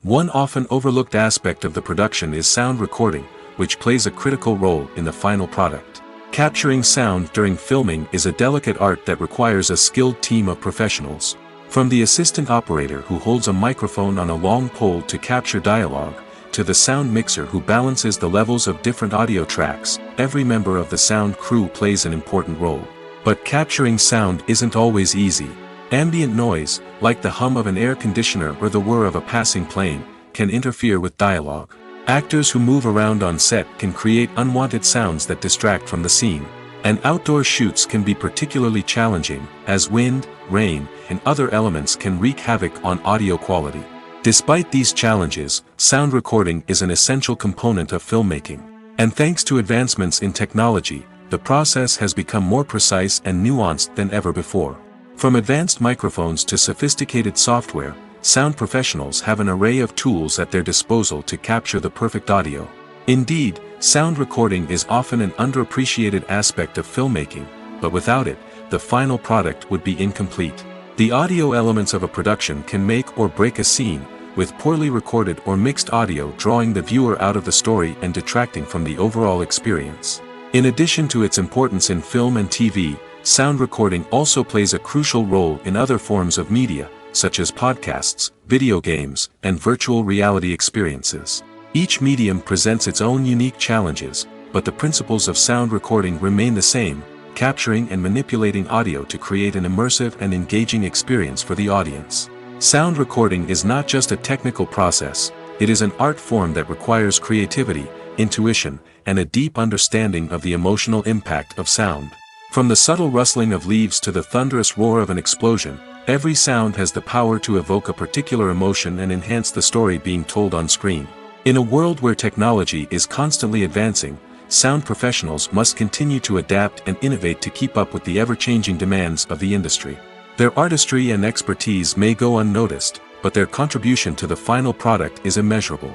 One often overlooked aspect of the production is sound recording, which plays a critical role in the final product. Capturing sound during filming is a delicate art that requires a skilled team of professionals. From the assistant operator who holds a microphone on a long pole to capture dialogue, to the sound mixer who balances the levels of different audio tracks, every member of the sound crew plays an important role. But capturing sound isn't always easy. Ambient noise, like the hum of an air conditioner or the whir of a passing plane, can interfere with dialogue. Actors who move around on set can create unwanted sounds that distract from the scene. And outdoor shoots can be particularly challenging, as wind, rain, and other elements can wreak havoc on audio quality. Despite these challenges, sound recording is an essential component of filmmaking. And thanks to advancements in technology, the process has become more precise and nuanced than ever before. From advanced microphones to sophisticated software, sound professionals have an array of tools at their disposal to capture the perfect audio. Indeed, sound recording is often an underappreciated aspect of filmmaking, but without it, the final product would be incomplete. The audio elements of a production can make or break a scene, with poorly recorded or mixed audio drawing the viewer out of the story and detracting from the overall experience. In addition to its importance in film and TV, sound recording also plays a crucial role in other forms of media, such as podcasts, video games, and virtual reality experiences. Each medium presents its own unique challenges, but the principles of sound recording remain the same, capturing and manipulating audio to create an immersive and engaging experience for the audience. Sound recording is not just a technical process, it is an art form that requires creativity, intuition, and a deep understanding of the emotional impact of sound. From the subtle rustling of leaves to the thunderous roar of an explosion, every sound has the power to evoke a particular emotion and enhance the story being told on screen. In a world where technology is constantly advancing, sound professionals must continue to adapt and innovate to keep up with the ever-changing demands of the industry. Their artistry and expertise may go unnoticed, but their contribution to the final product is immeasurable.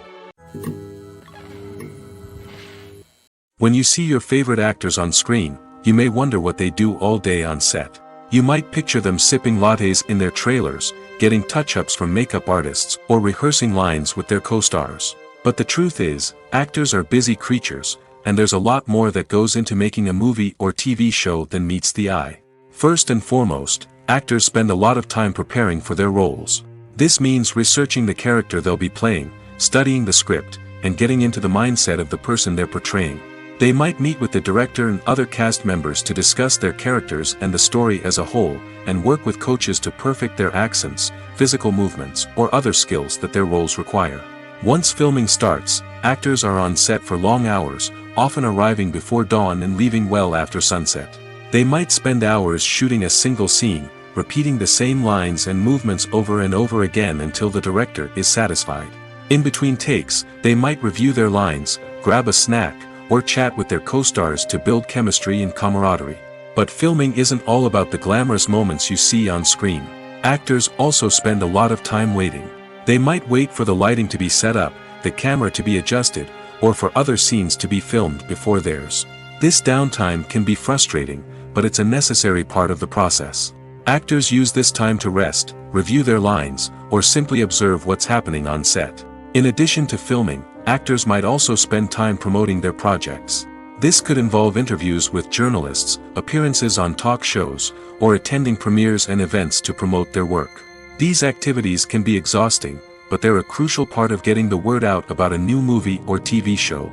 When you see your favorite actors on screen, you may wonder what they do all day on set. You might picture them sipping lattes in their trailers, getting touch-ups from makeup artists, or rehearsing lines with their co-stars. But the truth is, actors are busy creatures, and there's a lot more that goes into making a movie or TV show than meets the eye. First and foremost, actors spend a lot of time preparing for their roles. This means researching the character they'll be playing, studying the script, and getting into the mindset of the person they're portraying. They might meet with the director and other cast members to discuss their characters and the story as a whole, and work with coaches to perfect their accents, physical movements, or other skills that their roles require. Once filming starts, actors are on set for long hours, often arriving before dawn and leaving well after sunset. They might spend hours shooting a single scene, repeating the same lines and movements over and over again until the director is satisfied. In between takes, they might review their lines, grab a snack, or chat with their co-stars to build chemistry and camaraderie. But filming isn't all about the glamorous moments you see on screen. Actors also spend a lot of time waiting. They might wait for the lighting to be set up, the camera to be adjusted, or for other scenes to be filmed before theirs. This downtime can be frustrating, but it's a necessary part of the process. Actors use this time to rest, review their lines, or simply observe what's happening on set. In addition to filming, actors might also spend time promoting their projects. This could involve interviews with journalists, appearances on talk shows, or attending premieres and events to promote their work. These activities can be exhausting, but they're a crucial part of getting the word out about a new movie or TV show.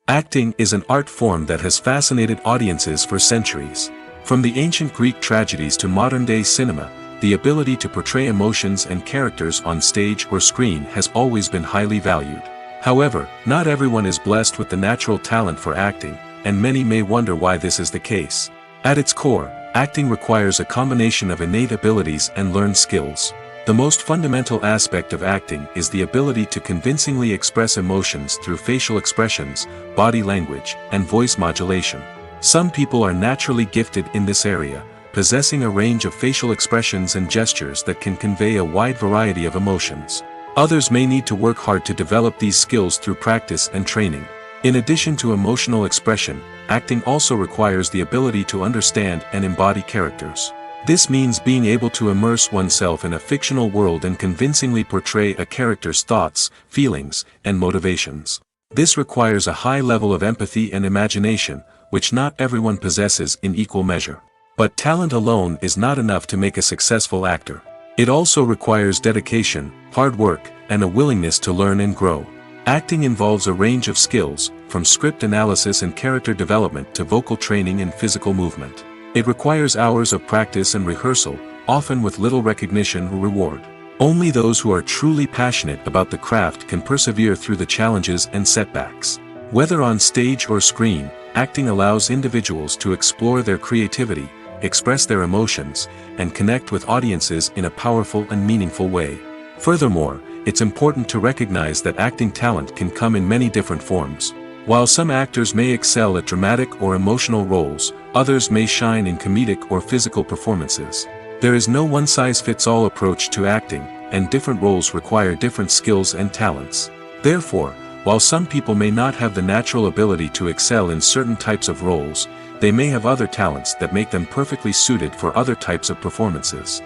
Acting is an art form that has fascinated audiences for centuries. From the ancient Greek tragedies to modern-day cinema, the ability to portray emotions and characters on stage or screen has always been highly valued. However, not everyone is blessed with the natural talent for acting, and many may wonder why this is the case. At its core, acting requires a combination of innate abilities and learned skills. The most fundamental aspect of acting is the ability to convincingly express emotions through facial expressions, body language, and voice modulation. Some people are naturally gifted in this area, possessing a range of facial expressions and gestures that can convey a wide variety of emotions. Others may need to work hard to develop these skills through practice and training. In addition to emotional expression, acting also requires the ability to understand and embody characters. This means being able to immerse oneself in a fictional world and convincingly portray a character's thoughts, feelings, and motivations. This requires a high level of empathy and imagination, which not everyone possesses in equal measure. But talent alone is not enough to make a successful actor. It also requires dedication, hard work, and a willingness to learn and grow. Acting involves a range of skills, from script analysis and character development to vocal training and physical movement. It requires hours of practice and rehearsal, often with little recognition or reward. Only those who are truly passionate about the craft can persevere through the challenges and setbacks. Whether on stage or screen, acting allows individuals to explore their creativity, express their emotions, and connect with audiences in a powerful and meaningful way. Furthermore, it's important to recognize that acting talent can come in many different forms. While some actors may excel at dramatic or emotional roles, others may shine in comedic or physical performances. There is no one-size-fits-all approach to acting, and different roles require different skills and talents. Therefore, while some people may not have the natural ability to excel in certain types of roles, they may have other talents that make them perfectly suited for other types of performances.